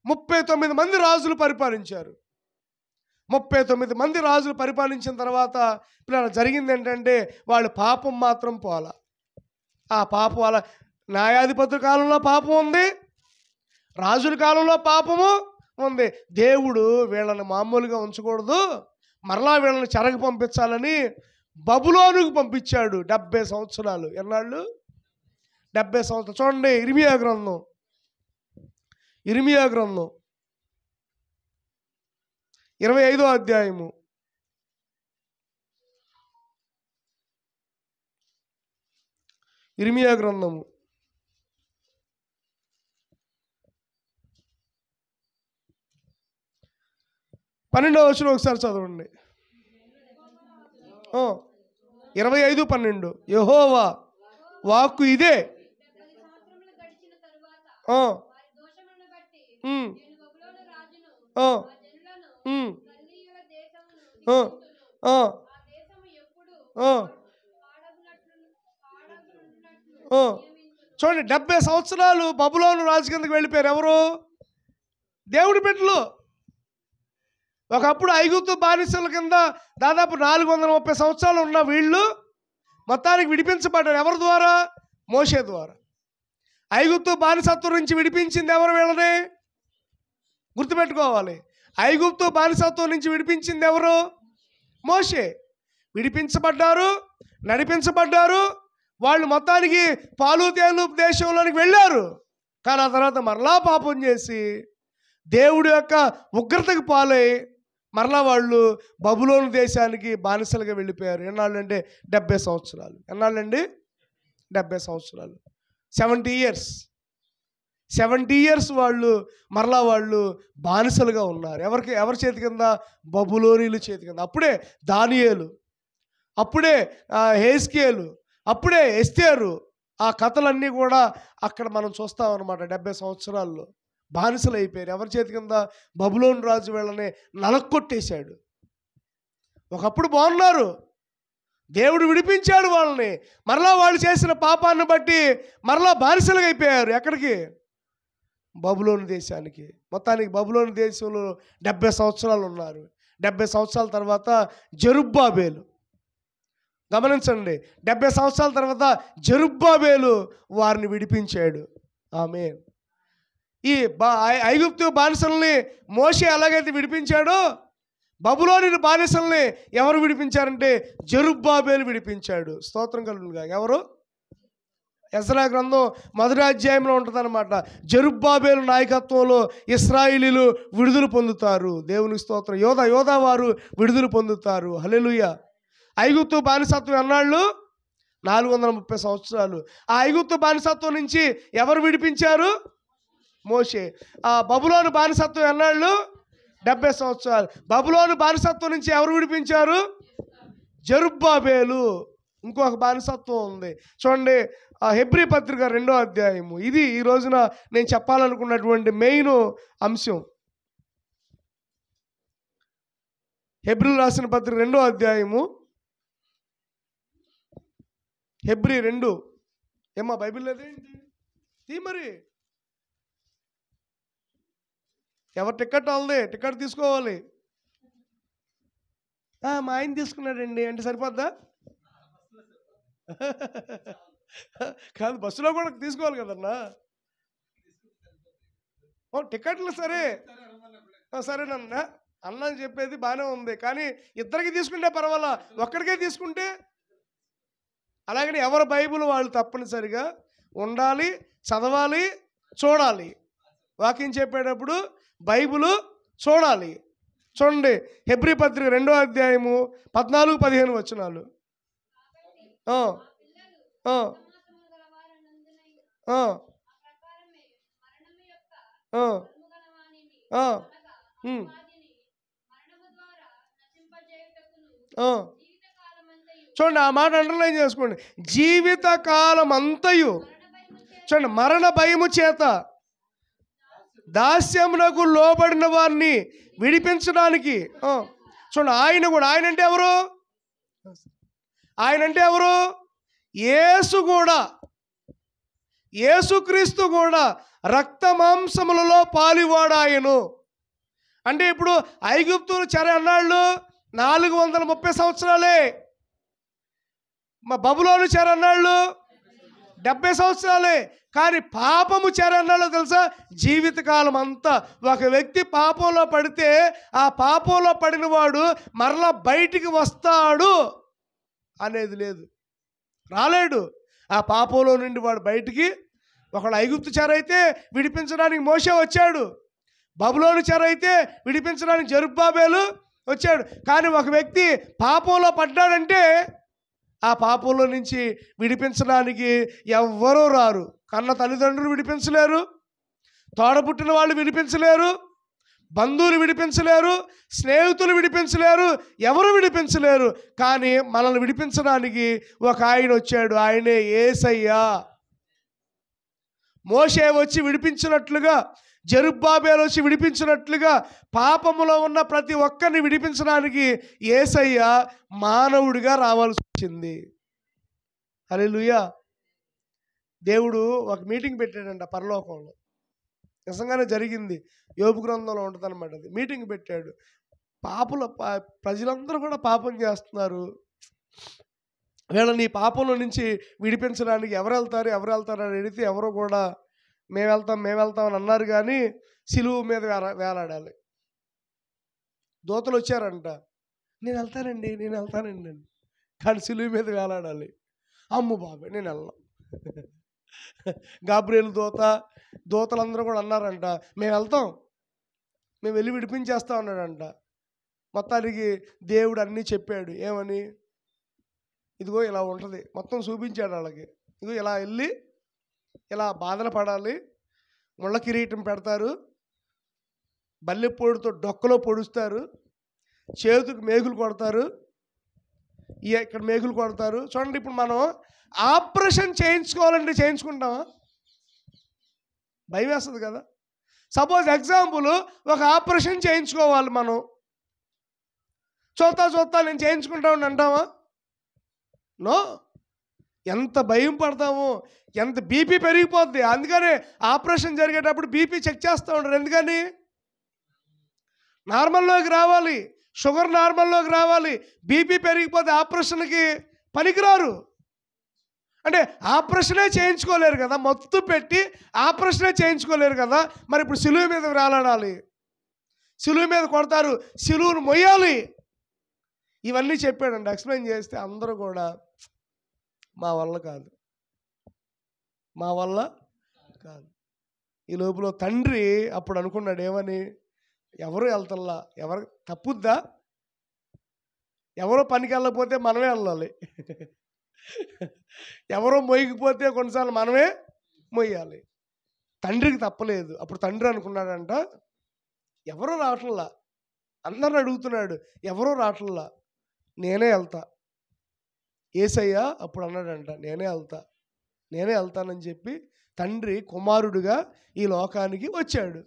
39 మంది రాజులు పరిపాలించారు. 39 మంది రాజులు పరిపాలించిన తర్వాత ఇప్పుడు జరిగింది ఏంటంటే వాళ్ళు పాపం మాత్రం పోలా. ఆ పాపం అలా న్యాయాధిపతుల కాలంలో పాపం ఉంది, రాజుల కాలంలో పాపము ఉంది. దేవుడు వీళ్ళని మామూలుగా ఉంచకూడదు, మరలా వీళ్ళని చెరకు పంపించాలని బబులోనుకు పంపించాడు. 70 సంవత్సరాలు. ఎన్నాళ్ళు? 70 సంవత్సరాలు. చూడండి ఇర్మియా గ్రంథం 25వ అధ్యాయము. ఇర్మియా గ్రంథము 12వ వచనం ఒకసారి చదవండి. 25:12 యెహోవా వాక్కు ఇదే. చూడండి 70 సంవత్సరాలు బబులోను రాజు కిందకి వెళ్ళిపోయారు. ఎవరు? దేవుడి బిడ్డలు. ఒకప్పుడు ఐగుప్తు బానిసల కింద దాదాపు 430 సంవత్సరాలు ఉన్న వీళ్ళు మొత్తానికి విడిపించబడ్డారు. ఎవరి ద్వారా? మోషే ద్వారా. ఐగుప్తు బానిసత్వం నుంచి విడిపించింది ఎవరు? వీళ్ళని గుర్తుపెట్టుకోవాలి. ఐగుప్తు బానిసత్వం నుంచి విడిపించింది ఎవరు? మోషే. విడిపించబడ్డారు, నడిపించబడ్డారు. వాళ్ళు మొత్తానికి పాలు తేలు దేశంలోనికి వెళ్ళారు. కానీ ఆ తర్వాత మరలా పాపం చేసి దేవుడి యొక్క ఉగ్రతకు పాలై మరలా వాళ్ళు బబులోను దేశానికి బానిసలుగా వెళ్ళిపోయారు. ఎన్నాళ్ళంటే 70 సంవత్సరాలు. ఎన్నాళ్ళండి? 70 సంవత్సరాలు. 70 years. 70 years వాళ్ళు మరలా వాళ్ళు బానిసలుగా ఉన్నారు. ఎవరి చేతి కింద? బబులోనీల చేతి కింద. అప్పుడే దానియేలు, అప్పుడే హెజ్కేలు, అప్పుడే ఎస్తేరు, ఆ కథలన్నీ కూడా అక్కడ మనం చూస్తామన్నమాట. 70 సంవత్సరాల్లో బానిసలు అయిపోయారు. ఎవరి చేతి కింద? బబులోను రాజు వీళ్ళని నలక్కొట్టేశాడు. ఒకప్పుడు బాగున్నారు, దేవుడు విడిపించాడు వాళ్ళని. మరలా వాళ్ళు చేసిన పాపాన్ని బట్టి మరలా బానిసలుగా అయిపోయారు. ఎక్కడికి? బబులోను దేశానికి. మొత్తానికి బబులోను దేశంలో 70 సంవత్సరాలు ఉన్నారు. 70 సంవత్సరాల తర్వాత జెరుబ్బాబేలు, గమనించండి, 70 సంవత్సరాల తర్వాత జెరుబ్బాబేలు వారిని విడిపించాడు. ఆమేన్. ఈ ఐగుప్తు బానిసల్ని మోషే ఎలాగైతే విడిపించాడో, బబులోని బానిసల్ని ఎవరు విడిపించారంటే జెరుబ్బాబేలు విడిపించాడు. స్తోత్రం కలుగునుగా. ఎవరు? ఎజ్రా గ్రంథం 1వ అధ్యాయంలో ఉంటుందన్నమాట. జెరుబ్బాబేలు నాయకత్వంలో ఇశ్రాయేలీలు విడుదల పొందుతారు. దేవునికి స్తోత్రం. యోధా వారు విడుదల పొందుతారు. హల్లెలూయా. ఐగుప్తు బానిసత్వం ఎన్నాళ్ళు? 430 సంవత్సరాలు. ఆ ఐగుప్తు బానిసత్వం నుంచి ఎవరు విడిపించారు? మోషే. ఆ బబులోను బానిసత్వం ఎన్నాళ్ళు? 70 సంవత్సరాలు. బబులోను బానిసత్వం నుంచి ఎవరు విడిపించారు? జెరుబ్బాబేలు. ఇంకొక బానిసత్వం ఉంది చూడండి. హెబ్రీ పత్రిక 2వ అధ్యాయము. ఇది ఈ రోజున నేను చెప్పాలనుకున్నటువంటి మెయిన్ అంశం. హెబ్రీ రాసిన పత్రిక 2వ అధ్యాయము. హెబ్రీ 2. ఏమ్మా బైబిల్ లేదేంటి? తీ మరి. ఎవరు టికెట్ వాళ్ళదే, టికెట్ తీసుకోవాలి. మా ఆయన తీసుకున్నాడండి అంటే సరిపోద్దా? కాదు, బస్సులో కూడా తీసుకోవాలి కదన్నా. టికెట్లు సరేనన్నా అన్న చెప్పేది బాగానే ఉంది. కానీ ఇద్దరికి తీసుకుంటే పర్వాలా, ఒక్కడికే తీసుకుంటే అలాగని ఎవరి బైబిల్ వాళ్ళు తప్పనిసరిగా ఉండాలి, చదవాలి, చూడాలి. వాక్యం చెప్పేటప్పుడు బైబిల్ చూడాలి. చూడండి, హెబ్రీ పత్రిక 2వ అధ్యాయము 14-15 వచనాలు. చూడండి, ఆ మాట అండర్లైన్ చేసుకోండి. జీవితకాలం అంతయు చూడండి, మరణ భయము చేత దాస్యమునకు లోబడిన వారిని విడిపించడానికి. చూడండి, ఆయన అంటే ఎవరు? ఆయన అంటే ఎవరు? యేసుక్రీస్తు కూడా రక్త మాంసములలో పాలివాడాయను. అంటే ఇప్పుడు ఐగుప్తులు చెర అన్నాళ్ళు 430 సంవత్సరాలే. మా బబులోను చెర అన్నాళ్ళు 70 సంవత్సరాలే. కానీ పాపము చెర అన్నాళ్ళు తెలుసా? జీవితకాలం అంతా. ఒక వ్యక్తి పాపంలో పడితే ఆ పాపంలో పడిన వాడు మరలా బయటికి వస్తాడు అనేది లేదు, రాలేడు. ఆ పాపంలో నుండి వాడు బయటికి. ఒకడు ఐగుప్తు చెర అయితే విడిపించడానికి మోషే వచ్చాడు, బబులోను చెర అయితే విడిపించడానికి జెరుబ్బాబేలు వచ్చాడు. కానీ ఒక వ్యక్తి పాపంలో పడ్డాడంటే ఆ పాపంలో నుంచి విడిపించడానికి ఎవ్వరూ రారు. కన్న తల్లిదండ్రులు విడిపించలేరు, తోడబుట్టిన వాళ్ళు విడిపించలేరు, బంధువులు విడిపించలేరు, స్నేహితులు విడిపించలేరు, ఎవరు విడిపించలేరు. కానీ మనల్ని విడిపించడానికి ఒక ఆయన వచ్చాడు. ఆయనే యేసయ్య. మోషే వచ్చి విడిపించినట్లుగా, జెరుబ్బాబేలు వచ్చి విడిపించినట్లుగా పాపములో ఉన్న ప్రతి ఒక్కరిని విడిపించడానికి యేసయ్య మానవుడిగా రావాల్సి వచ్చింది. హల్లెలూయా. దేవుడు ఒక మీటింగ్ పెట్టాడంట పరలోకంలో. నిజంగానే జరిగింది. యోబు గ్రంథంలో ఉంటుంది అనమాట. అది మీటింగ్ పెట్టాడు. ప్రజలందరూ కూడా పాపం చేస్తున్నారు. వీళ్ళని ఈ పాపంలో నుంచి విడిపించడానికి ఎవరు వెళ్తారు అని అడిగితే ఎవరో కూడా మేము వెళ్తాం అని అన్నారు. కానీ సిలువ మీద వేలాడాలి. దూతలు వచ్చారంట, నేను వెళ్తానండి కానీ సిలువ మీద వేలాడాలి. అమ్ము బాబాయ్ నేను వెళ్ళను. గాబ్రియేలు దూతలందరూ కూడా అన్నారంట, మేము వెళ్ళి విడిపించేస్తాం అన్నాడంట. మొత్తానికి దేవుడు అన్నీ చెప్పాడు. ఏమని? ఇదిగో ఇలా ఉంటుంది మొత్తం చూపించాడు వాళ్ళకి. ఇదిగో ఇలా వెళ్ళి ఇలా బాధలు పడాలి, ముళ్ళ కిరీటం పెడతారు, బల్లెపోడుతో డొక్కలో పొడుస్తారు, చేతుకు మేకులు కొడతారు, ఇక్కడ మేకులు కొడతారు. చూడండి, ఇప్పుడు మనం ఆపరేషన్ చేయించుకోవాలంటే చేయించుకుంటామా? భయం వేస్తుంది కదా. సపోజ్ ఎగ్జాంపుల్ ఒక ఆపరేషన్ చేయించుకోవాలి, మనం చూస్తా నేను చేయించుకుంటామని అంటామా? నో. ఎంత భయం పడతామో, ఎంత బీపీ పెరిగిపోద్ది. అందుకనే ఆపరేషన్ జరిగేటప్పుడు బీపీ చెక్ చేస్తూ ఉంటారు. ఎందుకని? నార్మల్లోకి రావాలి, షుగర్ నార్మల్లోకి రావాలి. బీపీ పెరిగిపోతే ఆపరేషన్కి పనికిరారు. అంటే ఆపరేషనే చేయించుకోలేరు కదా, మత్తు పెట్టి ఆపరేషనే చేయించుకోలేరు కదా. మరి ఇప్పుడు సిలువ మీద వేలాడాలి, సిలువ మీద కొడతారు, సిలువను మొయ్యాలి. ఇవన్నీ చెప్పాడండి. ఎక్స్ప్లెయిన్ చేస్తే అందరూ కూడా మా వల్ల కాదు. ఈ లోపల తండ్రి అప్పుడు అనుకున్నాడు, ఏమని? ఎవరు వెళ్తల్లా, ఎవరు తప్పుద్దా? ఎవరో పనికి వెళ్ళకపోతే మనమే వెళ్ళాలి, ఎవరో మొయ్యకపోతే కొన్నిసార్లు మనమే మొయ్యాలి. తండ్రికి తప్పలేదు. అప్పుడు తండ్రి అనుకున్నాడంట, ఎవరో రావట్లా, అందరిని అడుగుతున్నాడు, ఎవరో రావట్లా, నేనే వెళ్తా. యేసయ్య అప్పుడు అన్నాడంట, నేనే వెళ్తానని చెప్పి తండ్రి కుమారుడుగా ఈ లోకానికి వచ్చాడు.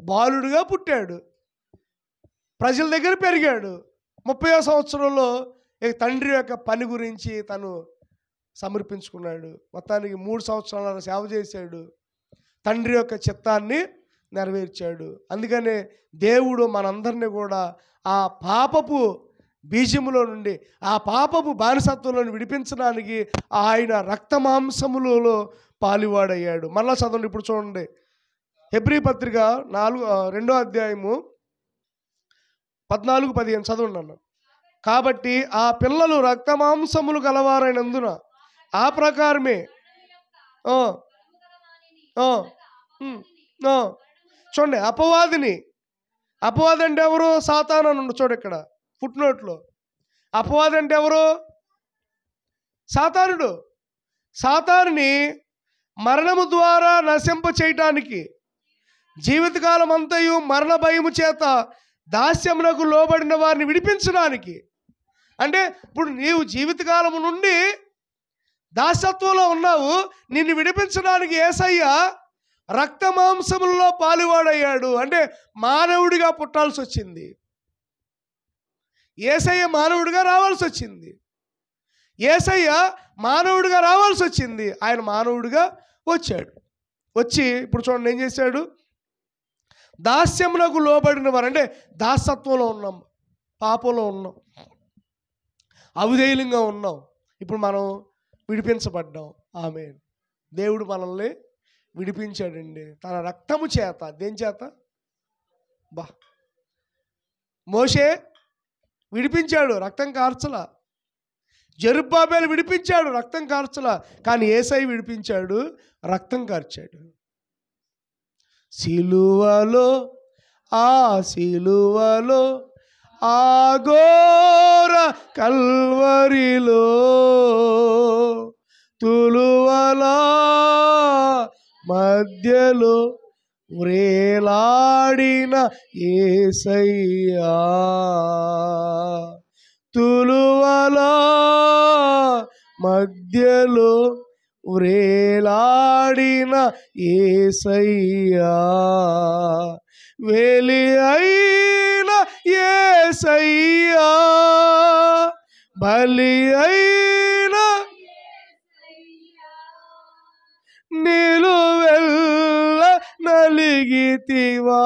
బాలుడుగా పుట్టాడు, ప్రజల దగ్గర పెరిగాడు. 30వ సంవత్సరంలో తండ్రి యొక్క పని గురించి తను సమర్పించుకున్నాడు. మొత్తానికి 3 సంవత్సరాల సేవ చేశాడు, తండ్రి యొక్క చిత్తాన్ని నెరవేర్చాడు. అందుకనే దేవుడు మనందరినీ కూడా ఆ పాపపు బీజములో నుండి, ఆ పాపపు బానిసత్వంలో విడిపించడానికి ఆయన రక్తమాంసములలో పాలువాడయ్యాడు. మళ్ళా చదవండి, ఇప్పుడు చూడండి, హెబ్రీ పత్రిక 2వ అధ్యాయము 14-15 చదవండి అన్న. కాబట్టి ఆ పిల్లలు రక్తమాంసములు గలవారైనందున ఆ ప్రకారమే చూడండి, అపవాది అంటే ఎవరు? సాతాను అని చూడు ఇక్కడ ఫుట్ నోట్లో. అపవాది అంటే ఎవరు? సాతానుని మరణము ద్వారా నశింప చేయటానికి, జీవితకాలం అంతయు మరణ భయము చేత దాస్యమునకు లోబడిన వారిని విడిపించడానికి. అంటే ఇప్పుడు నీవు జీవితకాలము నుండి దాసత్వంలో ఉన్నావు, నిన్ను విడిపించడానికి యేసయ్య రక్తమాంసములలో పాలువాడయ్యాడు. అంటే మానవుడిగా పుట్టాల్సి వచ్చింది, యేసయ్య మానవుడిగా రావాల్సి వచ్చింది, ఆయన మానవుడిగా వచ్చి ఇప్పుడు చూడండి ఏం చేశాడు? దాస్యమునకు లోబడిన వారు, అంటే దాసత్వంలో ఉన్నాం, పాపంలో ఉన్నాం, అవిధేయులంగా ఉన్నాం. ఇప్పుడు మనం విడిపించబడ్డాం. ఆమేన్. దేవుడు మనల్ని విడిపించాడండి తన రక్తము చేత. దేని చేత? మోషే విడిపించాడు, రక్తం కార్చలా. జెరుబ్బాబెలు విడిపించాడు, రక్తం కార్చలా. కానీ యేసయ్య విడిపించాడు, రక్తం కార్చాడు. సిలువలో ఆ ఘోర కల్వరిలో తులువల మధ్యలో వ్రేలాడిన యేసయ్యా, తులువల మధ్యలో వ్రేలాడిన యేసయ్యా, వెలి అయిన యేసయ్యా, బలి అయిన నిలువెల్ల నలిగితివా,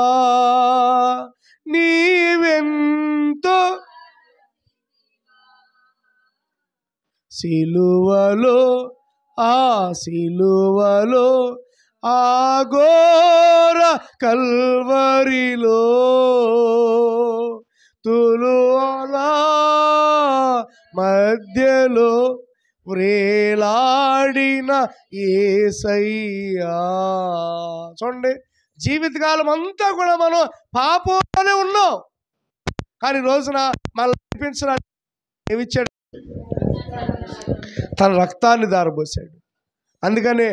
నీవెంతో సిలువలో ఆ సిలువలో ఆ ఘోర కల్వరిలో తులువల మధ్యలో వ్రేలాడిన యేసయ్యా. చూడండి, జీవితకాలం అంతా కూడా మనం పాపంలోనే ఉన్నాం. కానీ రోజున మనల్ని విడిపించడానికి ఏమిచ్చాడు? తన రక్తాన్ని ధారపోసాడు. అందుకనే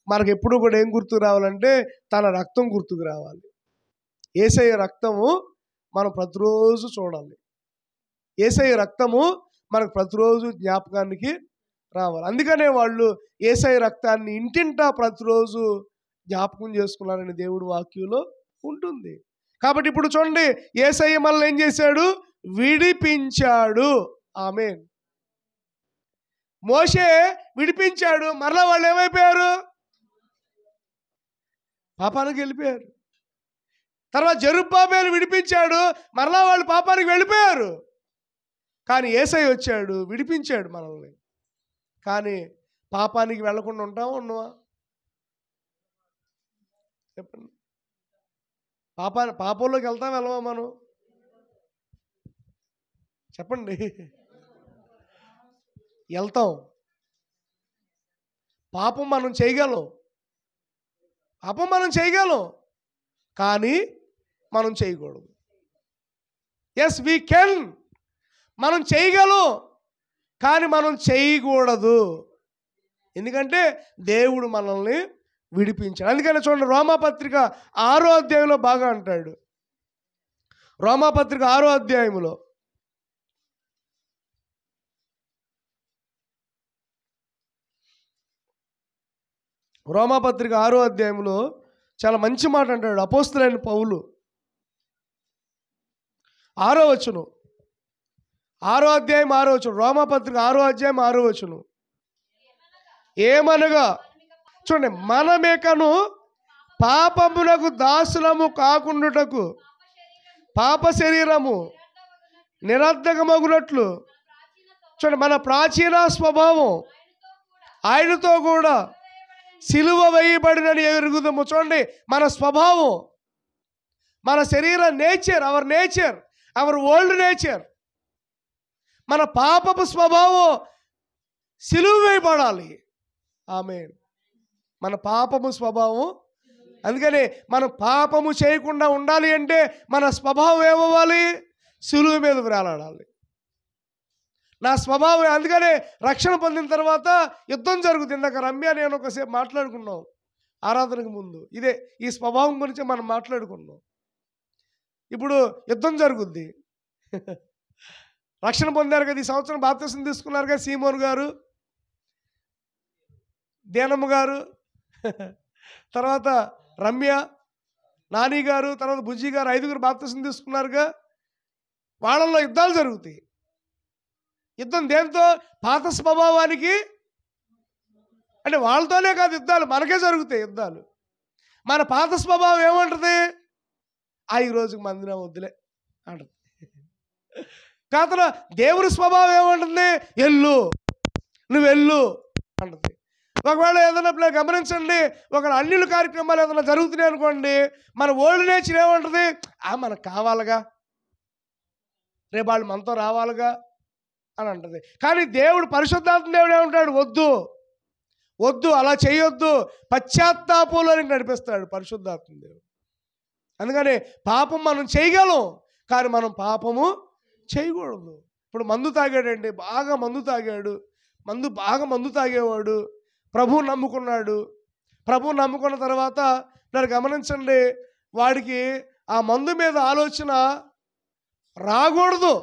మనకు ఎప్పుడు కూడా ఏం గుర్తుకు రావాలంటే తన రక్తం గుర్తుకు రావాలి. యేసయ్య రక్తము మనం ప్రతిరోజు చూడాలి. యేసయ్య రక్తము మనకు ప్రతిరోజు జ్ఞాపకానికి రావాలి. అందుకనే వాళ్ళు యేసయ్య రక్తాన్ని ఇంటింటా ప్రతిరోజు జ్ఞాపకం చేసుకున్నారని దేవుడు వాక్యంలో ఉంటుంది. కాబట్టి ఇప్పుడు చూడండి, యేసయ్య మనల్ని ఏం చేశాడు? విడిపించాడు. ఆమేన్. మోషే విడిపించాడు, మరలా వాళ్ళు ఏమైపోయారు? పాపానికి వెళ్ళిపోయారు. తర్వాత జెరుబ్బాబెలు విడిపించాడు, మరలా వాళ్ళు పాపానికి వెళ్ళిపోయారు. కానీ యేసయ్య వచ్చాడు, విడిపించాడు మనల్ని. కానీ పాపానికి వెళ్లకుండా ఉంటామా ఉన్నావా? చెప్పండి. పాపంలోకి వెళ్తాం వెళ్ళవా మనం? చెప్పండి. వెళ్తాం. పాపం మనం చేయగలం, కానీ మనం చేయకూడదు. ఎస్ వీ కెన్, మనం చేయగలం, కానీ మనం చేయకూడదు. ఎందుకంటే దేవుడు మనల్ని విడిపించాడు. అందుకని చూడండి, రోమాపత్రిక 6వ అధ్యాయంలో బాగా అంటాడు. రోమాపత్రిక 6వ అధ్యాయంలో రోమాపత్రిక 6వ అధ్యాయంలో చాలా మంచి మాట అంటాడు అపోస్తలుడైన పౌలు. 6వ వచనం, 6వ అధ్యాయం 6వ వచనం, రోమాపత్రిక 6వ అధ్యాయం 6వ వచనం. ఏమనగా చూడండి, మనమేకను పాపమునకు దాసులము కాకుండుటకు పాప శరీరము నిరర్ధకమగునట్లు చూడండి, మన ప్రాచీన స్వభావం ఆయనతో కూడా సిలువ వేయబడినని ఎరుగుదము. చూడండి, మన స్వభావం, మన శరీర నేచర్, అవర్ ఓల్డ్ నేచర్, మన పాపపు స్వభావం సిలువ వేయబడాలి. ఆమేన్. మన పాపము స్వభావం. అందుకని మనం పాపము చేయకుండా ఉండాలి అంటే మన స్వభావం ఏమవ్వాలి? సిలువ మీద వేలాడాలి. నా స్వభావం. అందుకనే రక్షణ పొందిన తర్వాత యుద్ధం జరుగుతుంది. ఇందాక రమ్య నేను ఒకసేపు మాట్లాడుకున్నాం ఆరాధనకు ముందు. ఇదే ఈ స్వభావం గురించి మనం మాట్లాడుకున్నాం. ఇప్పుడు యుద్ధం జరుగుద్ది. రక్షణ పొందారు కదా, ఈ సంవత్సరం బాప్తిసం తీసుకున్నారు కదా, సీమోన్ గారు, దేనమ్మ గారు, తర్వాత రమ్య, నాని గారు, తర్వాత బుజ్జి గారు, 5గురు బాప్తిసం తీసుకున్నారుగా. వాళ్ళల్లో యుద్ధాలు జరుగుతాయి. యుద్ధం దేంతో? పాత స్వభావానికి. అంటే వాళ్ళతోనే కాదు యుద్ధాలు, మనకే జరుగుతాయి యుద్ధాలు. మన పాత స్వభావం ఏమంటుంది? ఈ రోజుకి మందిరం వద్దులే అంటుంది. కాతన దేవుని స్వభావం ఏమంటుంది? నువ్వు వెళ్ళు అంటుంది. ఒకవేళ ఏదైనా గమనించండి, ఒక అన్యుల కార్యక్రమాలు ఏదైనా జరుగుతున్నాయి అనుకోండి, మన ఓల్డ్ నేచర్ ఏమంటుంది? మనకు కావాలిగా, రేపు వాళ్ళు మనతో రావాలిగా అని అంటుంది. కానీ దేవుడు, పరిశుద్ధాత్మ దేవుడు ఏమంటాడు? వద్దు, అలా చేయొద్దు, పశ్చాత్తాపంలోనికి నడిపిస్తాడు పరిశుద్ధాత్మ దేవుడు. అందుకని పాపం మనం చేయగలం, కానీ మనం పాపము చేయకూడదు. ఇప్పుడు మందు తాగాడండి, బాగా మందు తాగేవాడు ప్రభువు నమ్ముకున్నాడు. ప్రభువు నమ్ముకున్న తర్వాత దాన్ని గమనించండి, వాడికి ఆ మందు మీద ఆలోచన రాకూడదు.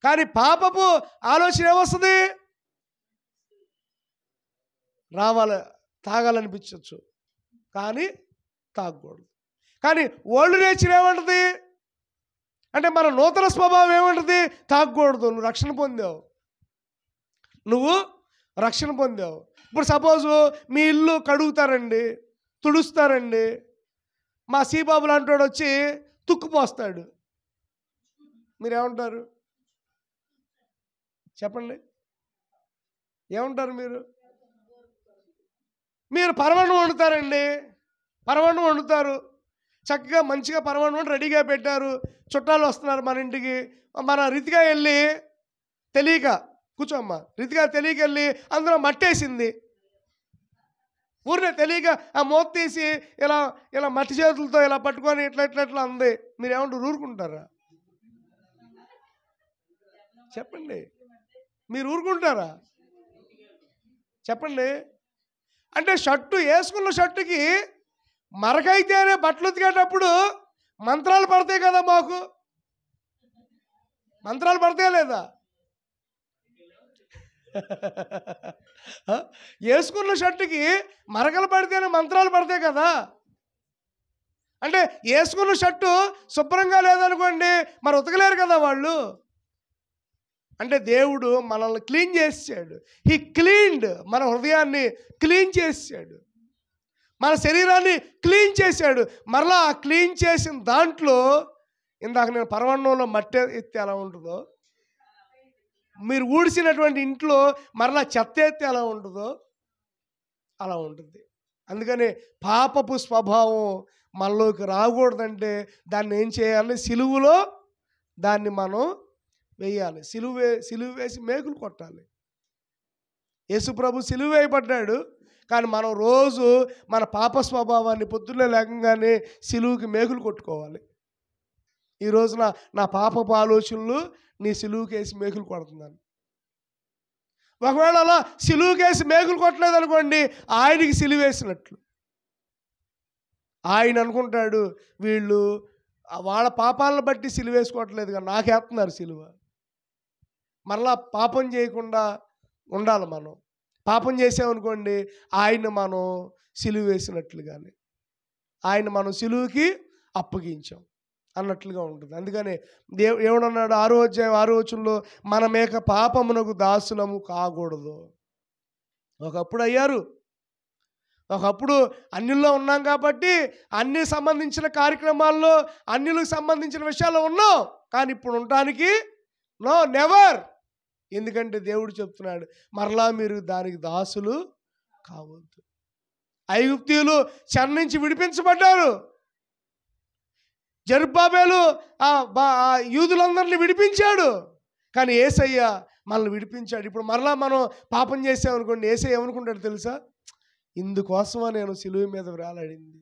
కానీ పాపపు ఆలోచన ఏమొస్తుంది? తాగాలనిపించవచ్చు, కానీ తాగకూడదు. కానీ ఓల్డ్ నేచర్ ఏమంటుంది అంటే, మన నూతన స్వభావం ఏమంటుంది? తాగకూడదు. నువ్వు రక్షణ పొందావు. ఇప్పుడు సపోజు మీ ఇల్లు కడుగుతారండి, తుడుస్తారండి, మా సీబాబు లాంటి వచ్చి తుక్కుపోస్తాడు, మీరేమంటారు చెప్పండి? ఏమంటారు మీరు? మీరు పరమాన్నం వండుతారండి, పరమాన్నం వండుతారు, చక్కగా మంచిగా పరమాన్నం రెడీగా పెట్టారు, చుట్టాలు వస్తున్నారు మన ఇంటికి. మన రీతిగా వెళ్ళి తెలియక కూర్చోమ్మా, రీతిగా తెలియక వెళ్ళి అందులో మట్టేసింది. ఊరినే తెలియక ఆ మూత తీసి ఇలా ఇలా మట్టి చేతులతో ఇలా పట్టుకొని ఇట్లా ఇట్లా ఇట్లా అంది. మీరు ఏమంటారు? ఊరుకుంటారా? చెప్పండి, మీరు ఊరుకుంటారా? చెప్పండి. అంటే షర్టు వేసుకున్న షర్టుకి మరకైతేనే బట్టలు ఉతికేటప్పుడు మంత్రాలు పడతాయి కదా, మాకు మంత్రాలు పడతాయా లేదా? వేసుకున్న షర్టుకి మరకలు పడితేనే మంత్రాలు పడతాయి కదా. అంటే వేసుకున్న షర్టు శుభ్రంగా లేదనుకోండి, మరి ఉతకలేరు కదా వాళ్ళు. అంటే దేవుడు మనల్ని క్లీన్ చేసాడు. హీ క్లీన్డ్, మన హృదయాన్ని క్లీన్ చేసాడు, మన శరీరాన్ని క్లీన్ చేశాడు. మరలా ఆ క్లీన్ చేసిన దాంట్లో ఇందాక నేను పరమాన్నంలో మట్టి ఎత్తి ఎలా ఉంటుందో, మీరు ఊడిసినటువంటి ఇంట్లో మరలా చెత్త ఎత్తి ఎలా ఉంటుందో అలా ఉంటుంది. అందుకని పాపపు స్వభావం మనలోకి రాకూడదంటే దాన్ని ఏం చేయాలి? సిలువలో దాన్ని మనం వేయాలి. సిలువ వేసి మేకులు కొట్టాలి. యేసుప్రభు సిలువ వేయబడ్డాడు, కానీ మనం రోజు మన పాప స్వభావాన్ని పొద్దున్నే లేకంగానే సిలువుకి మేకులు కొట్టుకోవాలి. ఈ రోజున నా పాపపు ఆలోచనలు నీ సిలువుకేసి మేకులు కొడుతున్నాను. ఒకవేళ అలా సిలువుకేసి మేకులు కొట్టలేదు అనుకోండి, ఆయనకి సిలువ వేసినట్లు. ఆయన అనుకుంటాడు వీళ్ళు వాళ్ళ పాపాలను బట్టి సిలువ వేసుకోవట్లేదు కానీ నాకేస్తున్నారు సిలువ. మరలా పాపం చేయకుండా ఉండాలి. మనం పాపం చేసామనుకోండి, ఆయన మనం సిలువ వేసినట్లుగానే, ఆయన మనం సిలువుకి అప్పగించాం అన్నట్లుగా ఉంటుంది. అందుకని ఏమన్నాడు 6వ అధ్యాయం 6వ వచనంలో, మనమేక పాపమునకు దాసులము కాకూడదు. ఒకప్పుడు అయ్యారు, ఒకప్పుడు అన్యుల్లో ఉన్నాం కాబట్టి అన్ని సంబంధించిన కార్యక్రమాల్లో అన్యులకు సంబంధించిన విషయాల్లో ఉన్నాం, కానీ ఇప్పుడు ఉండటానికి నో, నెవర్. ఎందుకంటే దేవుడు చెప్తున్నాడు మరలా మీరు దానికి దాసులు కావద్దు. ఐగుప్తీయులు చెర నుంచి విడిపించబడ్డారు. జెరుబ్బాబెలు యూదులందరినీ విడిపించాడు, కానీ యేసయ్య మనల్ని విడిపించాడు. ఇప్పుడు మరలా మనం పాపం చేసామనుకోండి, యేసయ్య ఏమనుకుంటాడు తెలుసా? ఇందుకోసమా నేను సిలువ మీద వేలాడింది,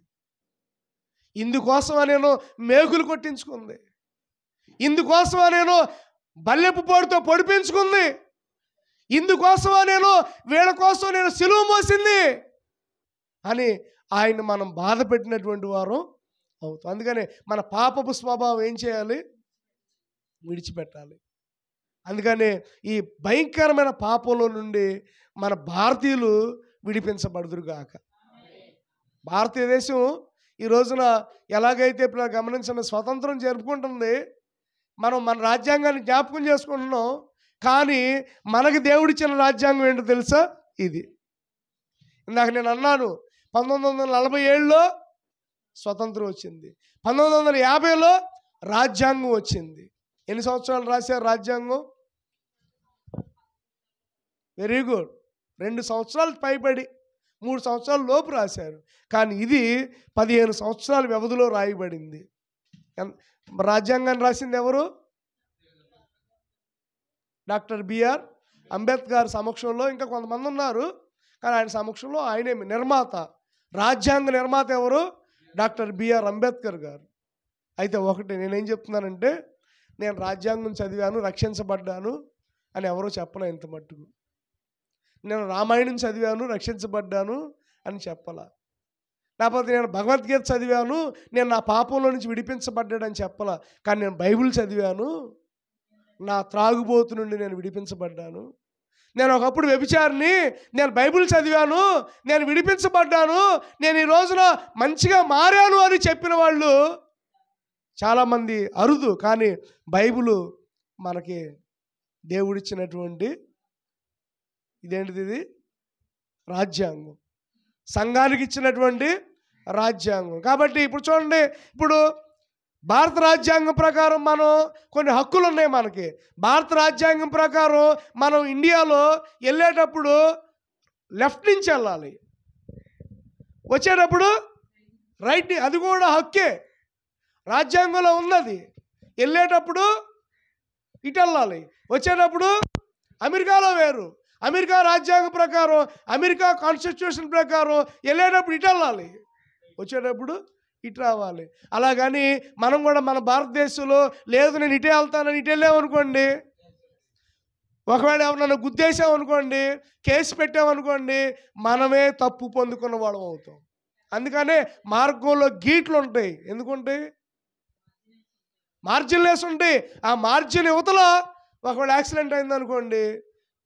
ఇందుకోసమా నేను మేకులు కొట్టించుకుంది, ఇందుకోసమా నేను బల్లెపు పోటుతో పొడిపించుకుంది, ఇందుకోసమా నేను వీళ్ళ కోసం నేను సిలువ మోసింది అని ఆయన మనం బాధ పెట్టినటువంటి వారు అవుతాం. అందుకని మన పాపపు స్వభావం ఏం చేయాలి? విడిచిపెట్టాలి. అందుకని ఈ భయంకరమైన పాపంలో నుండి మన భారతీయులు విడిపించబడుదురుగాక. భారతదేశం ఈ రోజున ఎలాగైతే ఇప్పుడు గమనించిన స్వతంత్రం జరుపుకుంటుంది, మనం మన రాజ్యాంగాన్ని జ్ఞాపకం చేసుకుంటున్నాం, కానీ మనకి దేవుడిచ్చిన రాజ్యాంగం ఏంటో తెలుసా? ఇది. ఇందాక నేను అన్నాను 1947లో స్వతంత్రం వచ్చింది, 1950లో రాజ్యాంగం వచ్చింది. ఎన్ని సంవత్సరాలు రాశారు రాజ్యాంగం? వెరీ గుడ్, 2 సంవత్సరాలు పైబడి 3 సంవత్సరాల లోపు రాశారు. కానీ ఇది 15 సంవత్సరాల వ్యవధిలో రాయబడింది. రాజ్యాంగాన్ని రాసింది ఎవరు? డాక్టర్ బిఆర్ అంబేద్కర్ సమక్షంలో ఇంకా కొంతమంది ఉన్నారు, కానీ ఆయన సమక్షంలో ఆయనే నిర్మాత. రాజ్యాంగ నిర్మాత ఎవరు? డాక్టర్ బిఆర్ అంబేద్కర్ గారు. అయితే ఒకటి నేనేం చెప్తున్నానంటే, నేను రాజ్యాంగం చదివాను రక్షించబడ్డాను అని ఎవరో చెప్పలే ఇంత మట్టుకు. నేను రామాయణం చదివాను రక్షించబడ్డాను అని చెప్పాల. లేకపోతే నేను భగవద్గీత చదివాను నేను నా పాపంలో నుంచి విడిపించబడ్డాడని చెప్పాల. కానీ నేను బైబిల్ చదివాను, నా త్రాగుబోతు నుండి నేను విడిపించబడ్డాను. నేను ఒకప్పుడు వ్యభిచారిని, నేను బైబిల్ చదివాను, నేను విడిపించబడ్డాను, నేను ఈ రోజున మంచిగా మారాను అని చెప్పిన వాళ్ళు చాలామంది అరుదు. కానీ బైబిల్ మనకి దేవుడిచ్చినటువంటి ఇదేంటిది? ఇది రాజ్యాంగం, సంఘానికి ఇచ్చినటువంటి రాజ్యాంగం. కాబట్టి ఇప్పుడు చూడండి, ఇప్పుడు భారత రాజ్యాంగం ప్రకారం మనం కొన్ని హక్కులు ఉన్నాయి మనకి. భారత రాజ్యాంగం ప్రకారం మనం ఇండియాలో వెళ్ళేటప్పుడు లెఫ్ట్ నుంచి వెళ్ళాలి, వచ్చేటప్పుడు రైట్. అది కూడా హక్కే, రాజ్యాంగంలో ఉన్నది. వెళ్ళేటప్పుడు ఇటు వెళ్ళాలి, వచ్చేటప్పుడు అమెరికాలో వేరు. అమెరికా రాజ్యాంగం ప్రకారం, అమెరికా కాన్స్టిట్యూషన్ ప్రకారం వెళ్ళేటప్పుడు ఇటు వెళ్ళాలి, వచ్చేటప్పుడు ఇటు రావాలి. అలాగని మనం కూడా మన భారతదేశంలో లేదు నేను ఇటే వెళ్తానని ఇటు వెళ్ళామనుకోండి, ఒకవేళ ఎవరన్నా గుద్దేశామనుకోండి, కేసు పెట్టామనుకోండి, మనమే తప్పు పొందుకున్న వాళ్ళం అవుతాం. అందుకనే మార్గంలో గీట్లు ఉంటాయి. ఎందుకుంటాయి? మార్జిన్లు వేసి ఉంటాయి. ఆ మార్జిన్ యువతల ఒకవేళ యాక్సిడెంట్ అయిందనుకోండి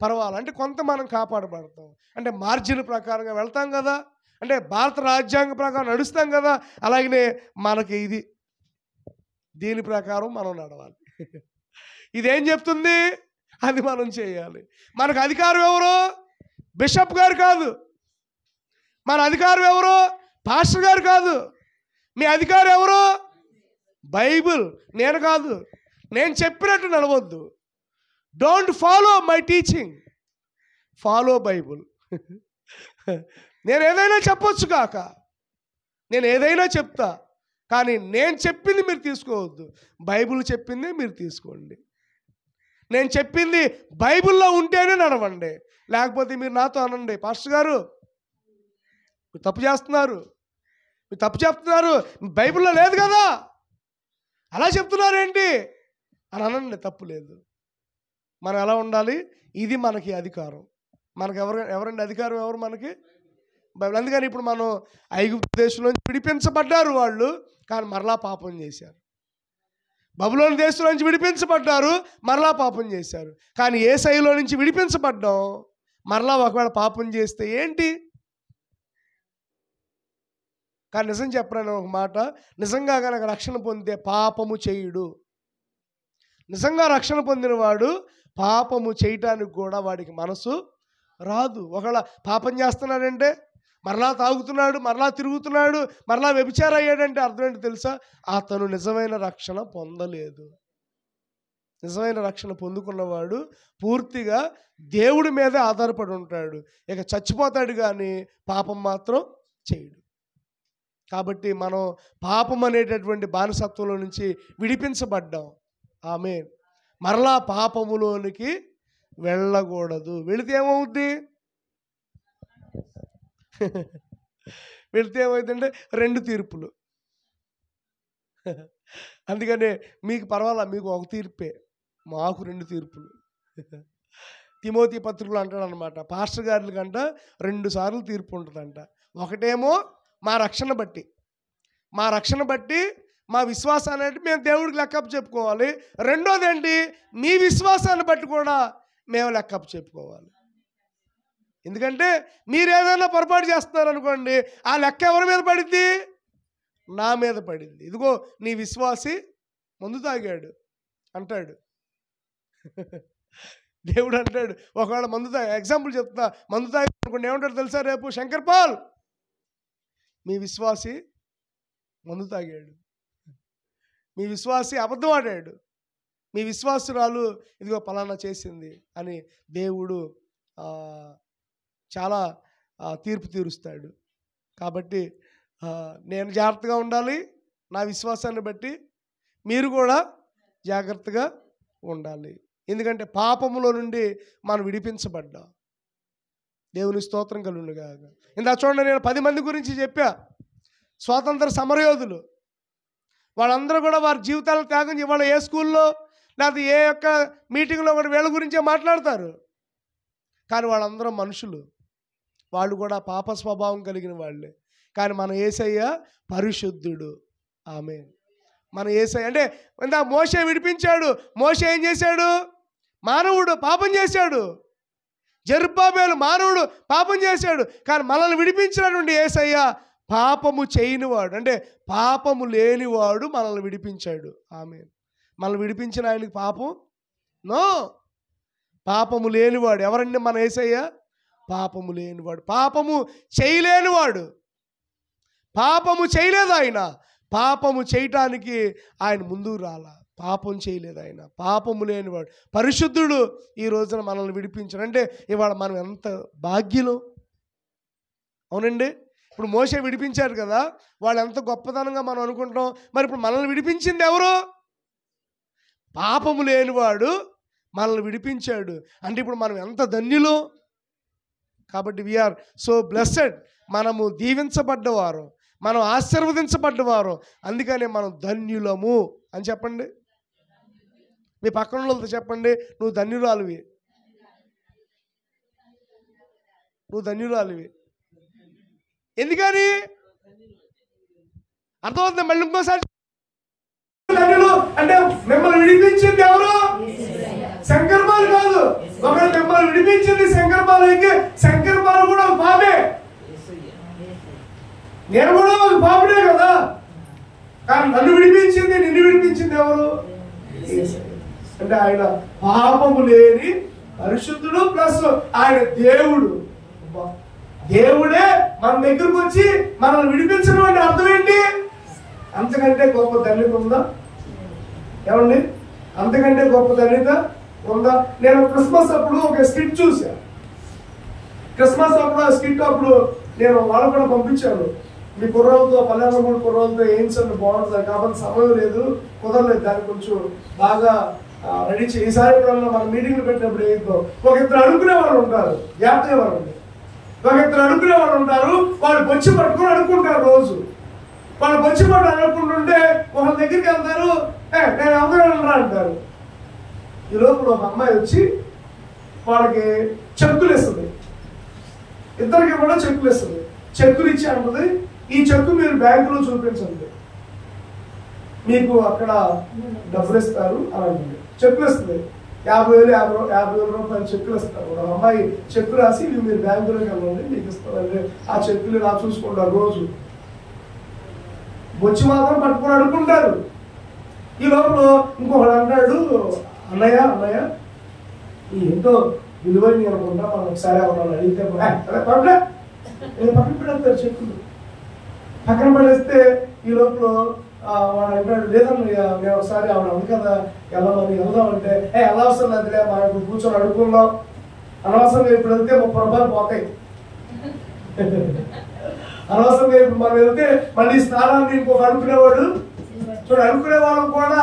పర్వాలేదు, అంటే కొంత మనం కాపాడబడతాం. అంటే మార్జిన్ ప్రకారంగా వెళ్తాం కదా, అంటే భారత రాజ్యాంగ ప్రకారం నడుస్తాం కదా. అలాగనే మనకి దీని ప్రకారం మనం నడవాలి. ఇదేం చెప్తుంది? అది మనం చేయాలి. మనకు అధికారం ఎవరు? బిషప్ గారు కాదు. మన అధికారం ఎవరు? పాస్టర్ గారు కాదు. మీ అధికారం ఎవరు? బైబిల్. నేను కాదు. నేను చెప్పినట్టు నడవద్దు. Don't follow my teaching, follow Bible. నేను ఏదైనా చెప్పొచ్చు కాక, నేను ఏదైనా చెప్తా, కానీ నేను చెప్పింది మీరు తీసుకోవద్దు, బైబిల్ చెప్పింది మీరు తీసుకోండి. నేను చెప్పింది బైబిల్లో ఉంటేనే నడవండి. లేకపోతే మీరు నాతో అనండి, పాస్టర్ గారు మీరు తప్పు చేస్తున్నారు, మీరు తప్పు చెప్తున్నారు, బైబిల్లో లేదు కదా, అలా చెప్తున్నారేంటి అని అనండి, తప్పు లేదు. మనం ఎలా ఉండాలి? ఇది మనకి అధికారం. మనకు ఎవరండి అధికారం? ఎవరు మనకి? బైబిల్. అందుకని ఇప్పుడు మనం ఐగుప్తు దేశంలోంచి విడిపించబడ్డారు వాళ్ళు, కానీ మరలా పాపం చేశారు. బబులోను దేశంలోంచి విడిపించబడ్డారు, మరలా పాపం చేశారు. కానీ యేసయ్యలో నుంచి విడిపించబడ్డాం, మరలా ఒకవేళ పాపం చేస్తే ఏంటి? కానీ నిజం చెప్పను ఒక మాట, నిజంగా కనుక రక్షణ పొందితే పాపము చేయుడు. నిజంగా రక్షణ పొందినవాడు పాపము చేయటానికి కూడా వాడికి మనసు రాదు. ఒకవేళ పాపం చేస్తున్నాడంటే, మరలా తాగుతున్నాడు, మరలా తిరుగుతున్నాడు, మరలా వ్యభిచారం అయ్యాడంటే అర్థం ఏంటి తెలుసా? అతను నిజమైన రక్షణ పొందలేదు. నిజమైన రక్షణ పొందుకున్నవాడు పూర్తిగా దేవుడి మీదే ఆధారపడి ఉంటాడు. ఇక చచ్చిపోతాడు కానీ పాపం మాత్రం చేయడు. కాబట్టి మనం పాపం అనేటటువంటి బానిసత్వంలో నుంచి విడిపించబడ్డాం. ఆమేన్. మరలా పాపములోనికి వెళ్ళకూడదు. వెళితే ఏమవుద్ది? వెళితే ఏమవుతుందంటే 2 తీర్పులు. అందుకనే మీకు పర్వాలా, మీకు ఒక తీర్పే, మాకు 2 తీర్పులు. తిమోతి పత్రికలో అంటాడు అనమాట, పాస్టర్ గారుల కంట 2 సార్లు తీర్పు ఉంటుందంట. ఒకటేమో మా రక్షణ బట్టి, మా రక్షణ బట్టి మా విశ్వాసాన్ని అంటే మేము దేవుడికి లెక్కపు చెప్పుకోవాలి. రెండోది ఏంటి? మీ విశ్వాసాన్ని బట్టి కూడా మేము లెక్కపు చెప్పుకోవాలి. ఎందుకంటే మీరు ఏదైనా పొరపాటు చేస్తున్నారనుకోండి, ఆ లెక్క ఎవరి మీద పడింది? నా మీద పడింది. ఇదిగో నీ విశ్వాసి మందు తాగాడు అంటాడు. దేవుడు అంటాడు, ఒకవేళ మందు తాగి, ఎగ్జాంపుల్ చెప్తా, మందు తాగి అనుకోండి, ఏమంటాడు తెలుసా? రేపు శంకర్ పాల్ మీ విశ్వాసి మందు తాగాడు, మీ విశ్వాసి అబద్ధం ఆడాడు, మీ విశ్వాసురాలు ఇదిగో పలానా చేసింది అని దేవుడు చాలా తీర్పు తీరుస్తాడు. కాబట్టి నేను జాగ్రత్తగా ఉండాలి, నా విశ్వాసాన్ని బట్టి మీరు కూడా జాగ్రత్తగా ఉండాలి. ఎందుకంటే పాపములో నుండి మనం విడిపించబడ్డా. దేవుని స్తోత్రం కలుగునుగాక. ఇందా చూడండి, నేను 10 మంది గురించి చెప్పా, స్వాతంత్ర సమరయోధులు. వాళ్ళందరూ కూడా వారి జీవితాలను త్యాగం చేసి, వాళ్ళు ఏ స్కూల్లో లేకపోతే ఏ యొక్క మీటింగ్లో కూడా వీళ్ళ గురించే మాట్లాడతారు. కానీ వాళ్ళందరూ మనుషులు, వాళ్ళు కూడా పాప స్వభావం కలిగిన వాళ్ళే. కానీ మన యేసయ్య పరిశుద్ధుడు. ఆమేన్. మన యేసయ్య అంటే ఇందా మోషే విడిపించాడు. మోషే ఏం చేశాడు? మానవుడు పాపం చేశాడు. జెరుబ్బాబెలు మానవుడు పాపం చేశాడు. కానీ మనల్ని విడిపించినటువంటి యేసయ్య పాపము చేయనివాడు, అంటే పాపము లేనివాడు మనల్ని విడిపించాడు. ఆమేన్. మనల్ని విడిపించిన ఆయనకి పాపం నో. పాపము లేనివాడు ఎవరండి? మన యేసయ్య పాపము లేనివాడు, పాపము చేయలేనివాడు. పాపము చేయలేదు ఆయన, పాపము చేయటానికి ఆయన ముందుకు రాలా. పాపం చేయలేదు ఆయన, పాపము లేనివాడు, పరిశుద్ధుడు. ఈ రోజున మనల్ని విడిపించాడు అంటే ఇవాళ మనం ఎంత భాగ్యులు. అవునండి, ఇప్పుడు మోషే విడిపించారు కదా, వాళ్ళు ఎంత గొప్పతనంగా మనం అనుకుంటాం. మరి ఇప్పుడు మనల్ని విడిపించింది ఎవరు? పాపము లేనివాడు మనల్ని విడిపించాడు అంటే ఇప్పుడు మనం ఎంత ధన్యులు. కాబట్టి వీఆర్ సో బ్లెస్సెడ్. మనము దీవించబడ్డవారు, మనం ఆశీర్వదించబడ్డవారు. అందుకనే మనం ధన్యులము అని చెప్పండి. మీ పక్కన వాళ్ళతో చెప్పండి, నువ్వు ధన్యురాలివి, నువ్వు ధన్యురాలివి. ఎందుకని అర్థమవుతుంది? మళ్ళీ ఇంకోసారి ధన్యులు అంటే మిమ్మల్ని విడిపించింది ఎవరు? శంకర్బాలు కాదు. ఒకవేళ మిమ్మల్ని విడిపించింది శంకర్బాలు అయితే శంకర్బాలు కూడా ఒక పాపే, నేను కూడా ఒక పాపనే కదా. కానీ నన్ను విడిపించింది, నిన్ను విడిపించింది ఎవరు? అంటే ఆయన పాపము లేని పరిశుద్ధుడు, ప్లస్ ఆయన దేవుడు. దేవుడే మన దగ్గరకు వచ్చి మనల్ని విడిపించడం అంటే అర్థం ఏంటి? అంతకంటే గొప్ప ధన్యత ఉందా? ఏమండి, అంతకంటే గొప్ప ధన్యత ఉందా? నేను క్రిస్మస్ అప్పుడు ఒక స్కిట్ చూసా. క్రిస్మస్ అప్పుడు ఆ స్కిట్ అప్పుడు నేను వాళ్ళు కూడా పంపించాను. మీ కుర్రోలతో, పల్లెల్లో కూడా కుర్రోలతో వేయించండి, బాగుంటుంది. కాబట్టి సమయం లేదు, కుదరలేదు. దాన్ని కొంచెం బాగా రెడీ చేయి. ఈసారి ఎప్పుడన్నా మన మీటింగ్లు పెట్టినప్పుడు ఏంటో ఒక ఇద్దరు అడుగునే వాళ్ళు ఉంటారు, జాగ్రత్తగా వాళ్ళు. ఒక ఇద్దరు అడుగునే వాళ్ళు ఉంటారు, వాళ్ళు బొచ్చి పట్టుకొని అడుక్కుంటారు. రోజు వాళ్ళు బొచ్చి పట్టు అడుక్కుంటుంటే వాళ్ళ దగ్గరికి వెళ్తారు, నేను అందరూ అంటారు. ఈ లోపల ఒక అమ్మాయి వచ్చి వాళ్ళకి చెక్కులు ఇస్తుంది, ఇద్దరికి కూడా చెక్కులు ఇస్తుంది. చెక్కులు ఇచ్చి అంటుంది, ఈ చెక్కు మీరు బ్యాంకులో చూపించండి, మీకు అక్కడ డబ్బులు ఇస్తారు అని అంటుంది. చెక్కులు ఇస్తుంది, 50,000 రూపాయలు చెక్కులు ఇస్తారు. ఒక అమ్మాయి చెక్కు రాసి ఇవి మీరు బ్యాంకులోకి వెళ్ళండి మీకు ఇస్తారండి. ఆ చెక్కులు ఇలా చూసుకుంటారు రోజు. బొచ్చి మాత్రం పట్టుకొని అడుక్కుంటారు. ఈ లోపల ఇంకొకడు అంటాడు, అన్నయ్య ఏంటో విలువైన అనుకుంటా, మనం ఒకసారి ఎవరన్నా అడిగితే పక్కన పడేస్తారు చెక్కులు. పక్కన పడేస్తే ఈ లోపల వాడు అంటాడు, లేదన్నయ్య మేము ఒకసారి ఆవిడ అంది కదా వెళ్ళమని, వెళ్దామంటే ఎలా అవసరం లేదులే, మనం ఇప్పుడు కూర్చొని అడుగుకుందాం, అనవసరంగా ఇప్పుడు వెళ్తే 30 రూపాయలు పోతాయి. అనవసరంగా ఇప్పుడు మనం వెళ్తే మళ్ళీ స్నానాన్ని ఇంకొక అడుక్కునేవాడు చూడు. అడుక్కునే వాళ్ళం కూడా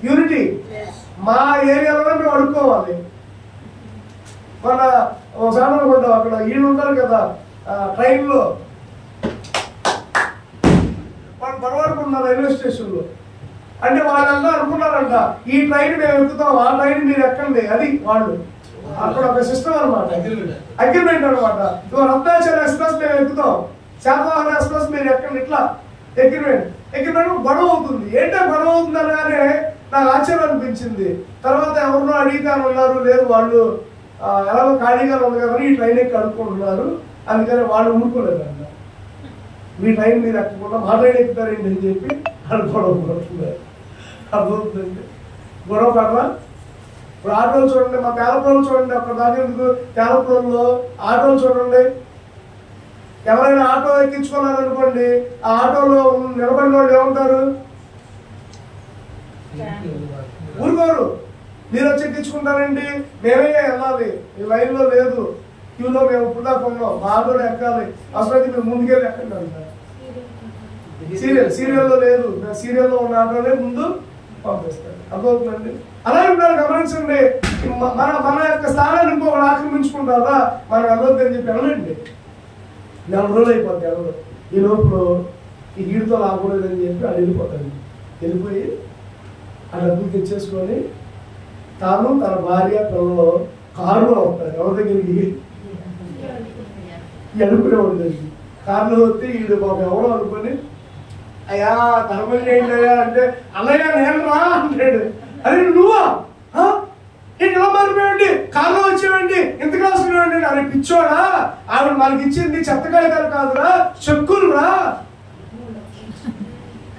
యూనిటీ, మా ఏరియాలోనే మేము అడుక్కోవాలి. మన ఒకసారి అనుకుంటాం, అక్కడ వీళ్ళు ఉంటారు కదా ట్రైన్లో, వాళ్ళు బరవాడుకున్నారు రైల్వే స్టేషన్లో. అంటే వాళ్ళంతా అనుకున్నారంట, ఈ ట్రైన్ మేము ఎక్కుతాం, ఆ ట్రైన్ మీరు ఎక్కండి. అది వాళ్ళు అక్కడ ఒక సిస్టమ్ అనమాట, అగ్రిమెంట్ అనమాట. రత్నాచల ఎక్స్ప్రెస్ మేము ఎక్కుతాం, శాతవాహన ఎక్స్ప్రెస్ మీరు ఎక్కండి, ఇట్లా అగ్రిమెంట్ గొడవ అవుతుంది. ఏంటో గొడవ అవుతుంది అనగానే నాకు ఆశ్చర్యం అనిపించింది. తర్వాత ఎవరినో అడిగితే ఉన్నారు, లేదు వాళ్ళు ఎలాగో ఖాళీగా ఉంది కదా ఈ ట్రైన్ ఎక్కి అడుక్కుంటున్నారు, అందుకని వాళ్ళు ఊరుకోలేదంట. మీ ట్రైన్ మీరు ఎక్కకుండా మా ట్రైన్ ఎక్కుతారేంటి అని చెప్పి అనుకోవడం. అర్థమవుతుందండి గొడవ పడరా? ఇప్పుడు ఆటోలు చూడండి, మా తేలపురంలో చూడండి, అక్కడ దాకా ఎందుకు తేలపురంలో ఆటోలు చూడండి. ఎవరైనా ఆటో ఎక్కించుకున్నారనుకోండి, ఆ ఆటోలో నిలబడిన వాళ్ళు ఏమంటారు? ఊరుకోరు. మీరు వచ్చి ఎక్కించుకుంటారండి, మేమే వెళ్ళాలి, ఈ లైన్లో లేదు, క్యూలో మేము ఇప్పుడు దాకా ఉన్నాం, మా ఆటోలో ఎక్కాలి, అసలు మీరు ముందుకెళ్ళి ఎక్కండి అంటారు. సీరియల్లో లేదు, సీరియల్లో ఉన్న ఆటోనే ముందు పంపిస్తారు. అర్థమవుతుందండి? అలాగే ఉంటారు. గమనించండి, మన యొక్క స్థానాన్ని ఇంకొకరు ఆక్రమించుకుంటారా, మనం వెళ్ళొద్దని చెప్పి వెళ్ళండి. 4 రోజులు అయిపోద్ది ఎవరు. ఈ లోపల ఈ గీడితో రాకూడదని చెప్పి అది వెళ్ళిపోతాడు. వెళ్ళిపోయి ఆ డబ్బులు తెచ్చేసుకొని తాను తన భార్య పిల్లలు కారులో వస్తారు. ఎవరి దగ్గరికి? అనుకునేవాడు దగ్గరికి. కారులో వస్తే వీడు బాబు ఎవరో అనుకొని, అయ్యా ధర్మం చేయండి అయ్యా అంటే, అన్నయ్య నేను రా అంటాడు. అదే నువ్వా ఏంటి ఎలా మారిపోయావండి, కారులో వచ్చేవండి, ఎంత రాసుకునేవండి? అరే పిచ్చోడా, ఆవిడ మనకి ఇచ్చింది చెత్తకాయకాలు కాదురా, చెక్కులు రా.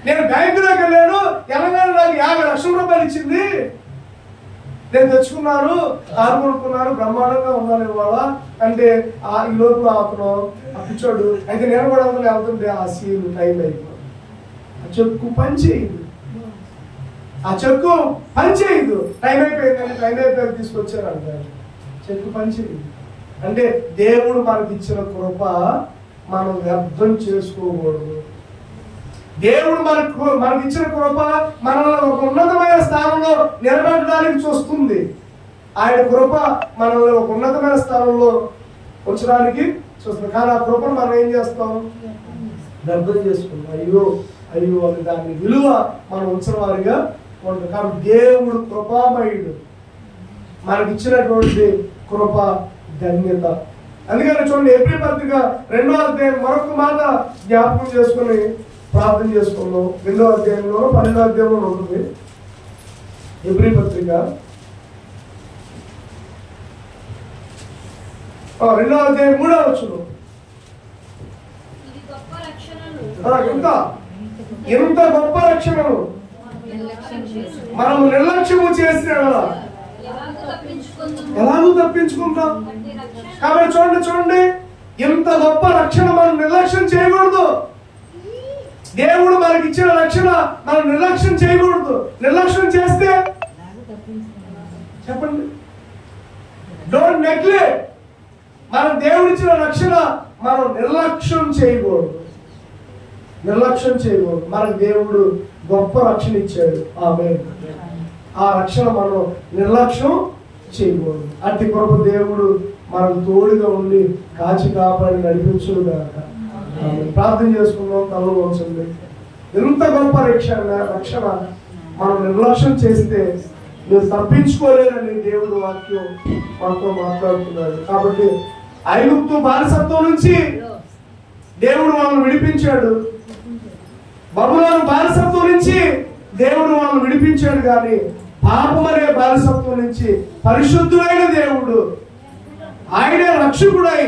నేను బ్యాంకులోకి వెళ్ళాను, తెలంగాణ నాకు 50 లక్షల రూపాయలు ఇచ్చింది, నేను తెచ్చుకున్నాను, కారు కొనుక్కున్నాను, బ్రహ్మాండంగా ఉన్నాను ఇవాళ అంటే ఈ లోపల అతను పిచ్చోడు అయితే నేను కూడా అందులో వెళ్తుంటే ఆ సీన్ టైం అయిపోయింది. చెక్కు పని చేయదు, ఆ చెక్కు పని చేయదు. టైం అయిపోయిందని టైం అయిపోయి తీసుకొచ్చారు అంటారు. చెక్కు పని చేయదు. అంటే దేవుడు మనకి ఇచ్చిన కృప మనం వ్యర్థం చేసుకోకూడదు. దేవుడు మనకి ఇచ్చిన కృప మనల్ని ఒక ఉన్నతమైన స్థానంలో నిలబెట్టడానికి చూస్తుంది. ఆయన కృప మనల్ని ఒక ఉన్నతమైన స్థానంలో ఉంచడానికి చూస్తుంది. కానీ ఆ కృపను మనం ఏం చేస్తాం? వ్యర్థం చేసుకుంటాం. అయ్యో అయ్యో అని దాని విలువ మనం ఉంచిన వారిగా ఉంటుంది. కాబట్టి దేవుడు కృపామయుడు, మనకి ఇచ్చినటువంటి కృప ధన్యత. అందుకని చూడండి, ఏప్రిల్ పత్రిక 2వ అధ్యాయం మరొక మాట జ్ఞాపకం చేసుకుని ప్రార్థన చేసుకున్నాం. 2వ అధ్యాయంలో 12వ అధ్యాయంలో ఉంటుంది. ఏప్రిల్ పత్రిక 2వ అధ్యాయం 3వ వచనం. ఎంత గొప్ప రక్షణను మనము నిర్లక్ష్యము చేసిన ఎలాగూ తప్పించుకుంటాం. కాబట్టి చూడండి, ఎంత గొప్ప రక్షణ మనం నిర్లక్ష్యం చేయకూడదు. దేవుడు మనకి ఇచ్చిన రక్షణ మనం నిర్లక్ష్యం చేయకూడదు. నిర్లక్ష్యం చేస్తే చెప్పండి, డోంట్ నెగ్లెక్ట్. మనం దేవుడు ఇచ్చిన రక్షణ మనం నిర్లక్ష్యం చేయకూడదు. నిర్లక్ష్యం చేయకూడదు. మనకు దేవుడు గొప్ప రక్షణ ఇచ్చాడు. ఆమేన్. ఆ రక్షణ మనం నిర్లక్ష్యం చేయకూడదు. అట్టి కృప దేవుడు మనకు తోడుగా ఉండి కాచి కాపాడి నడిపించును గాక. ప్రార్థన చేసుకుందాం. తలలో ఉంచండి. ఎంత గొప్ప రక్షణ మనం నిర్లక్ష్యం చేస్తే మీరు తప్పించుకోలేరని దేవుడు వాక్యం మనతో మాట్లాడుతున్నాడు. కాబట్టి ఐగుప్తు బానిసత్వం నుంచి దేవుడు వాళ్ళని విడిపించాడు. బబులోను బానిసత్వం నుంచి దేవుడు వాళ్ళని విడిపించాడు. కానీ పాపం అనే బానిసత్వం నుంచి పరిశుద్ధుడైన దేవుడు, ఆయనే రక్షకుడై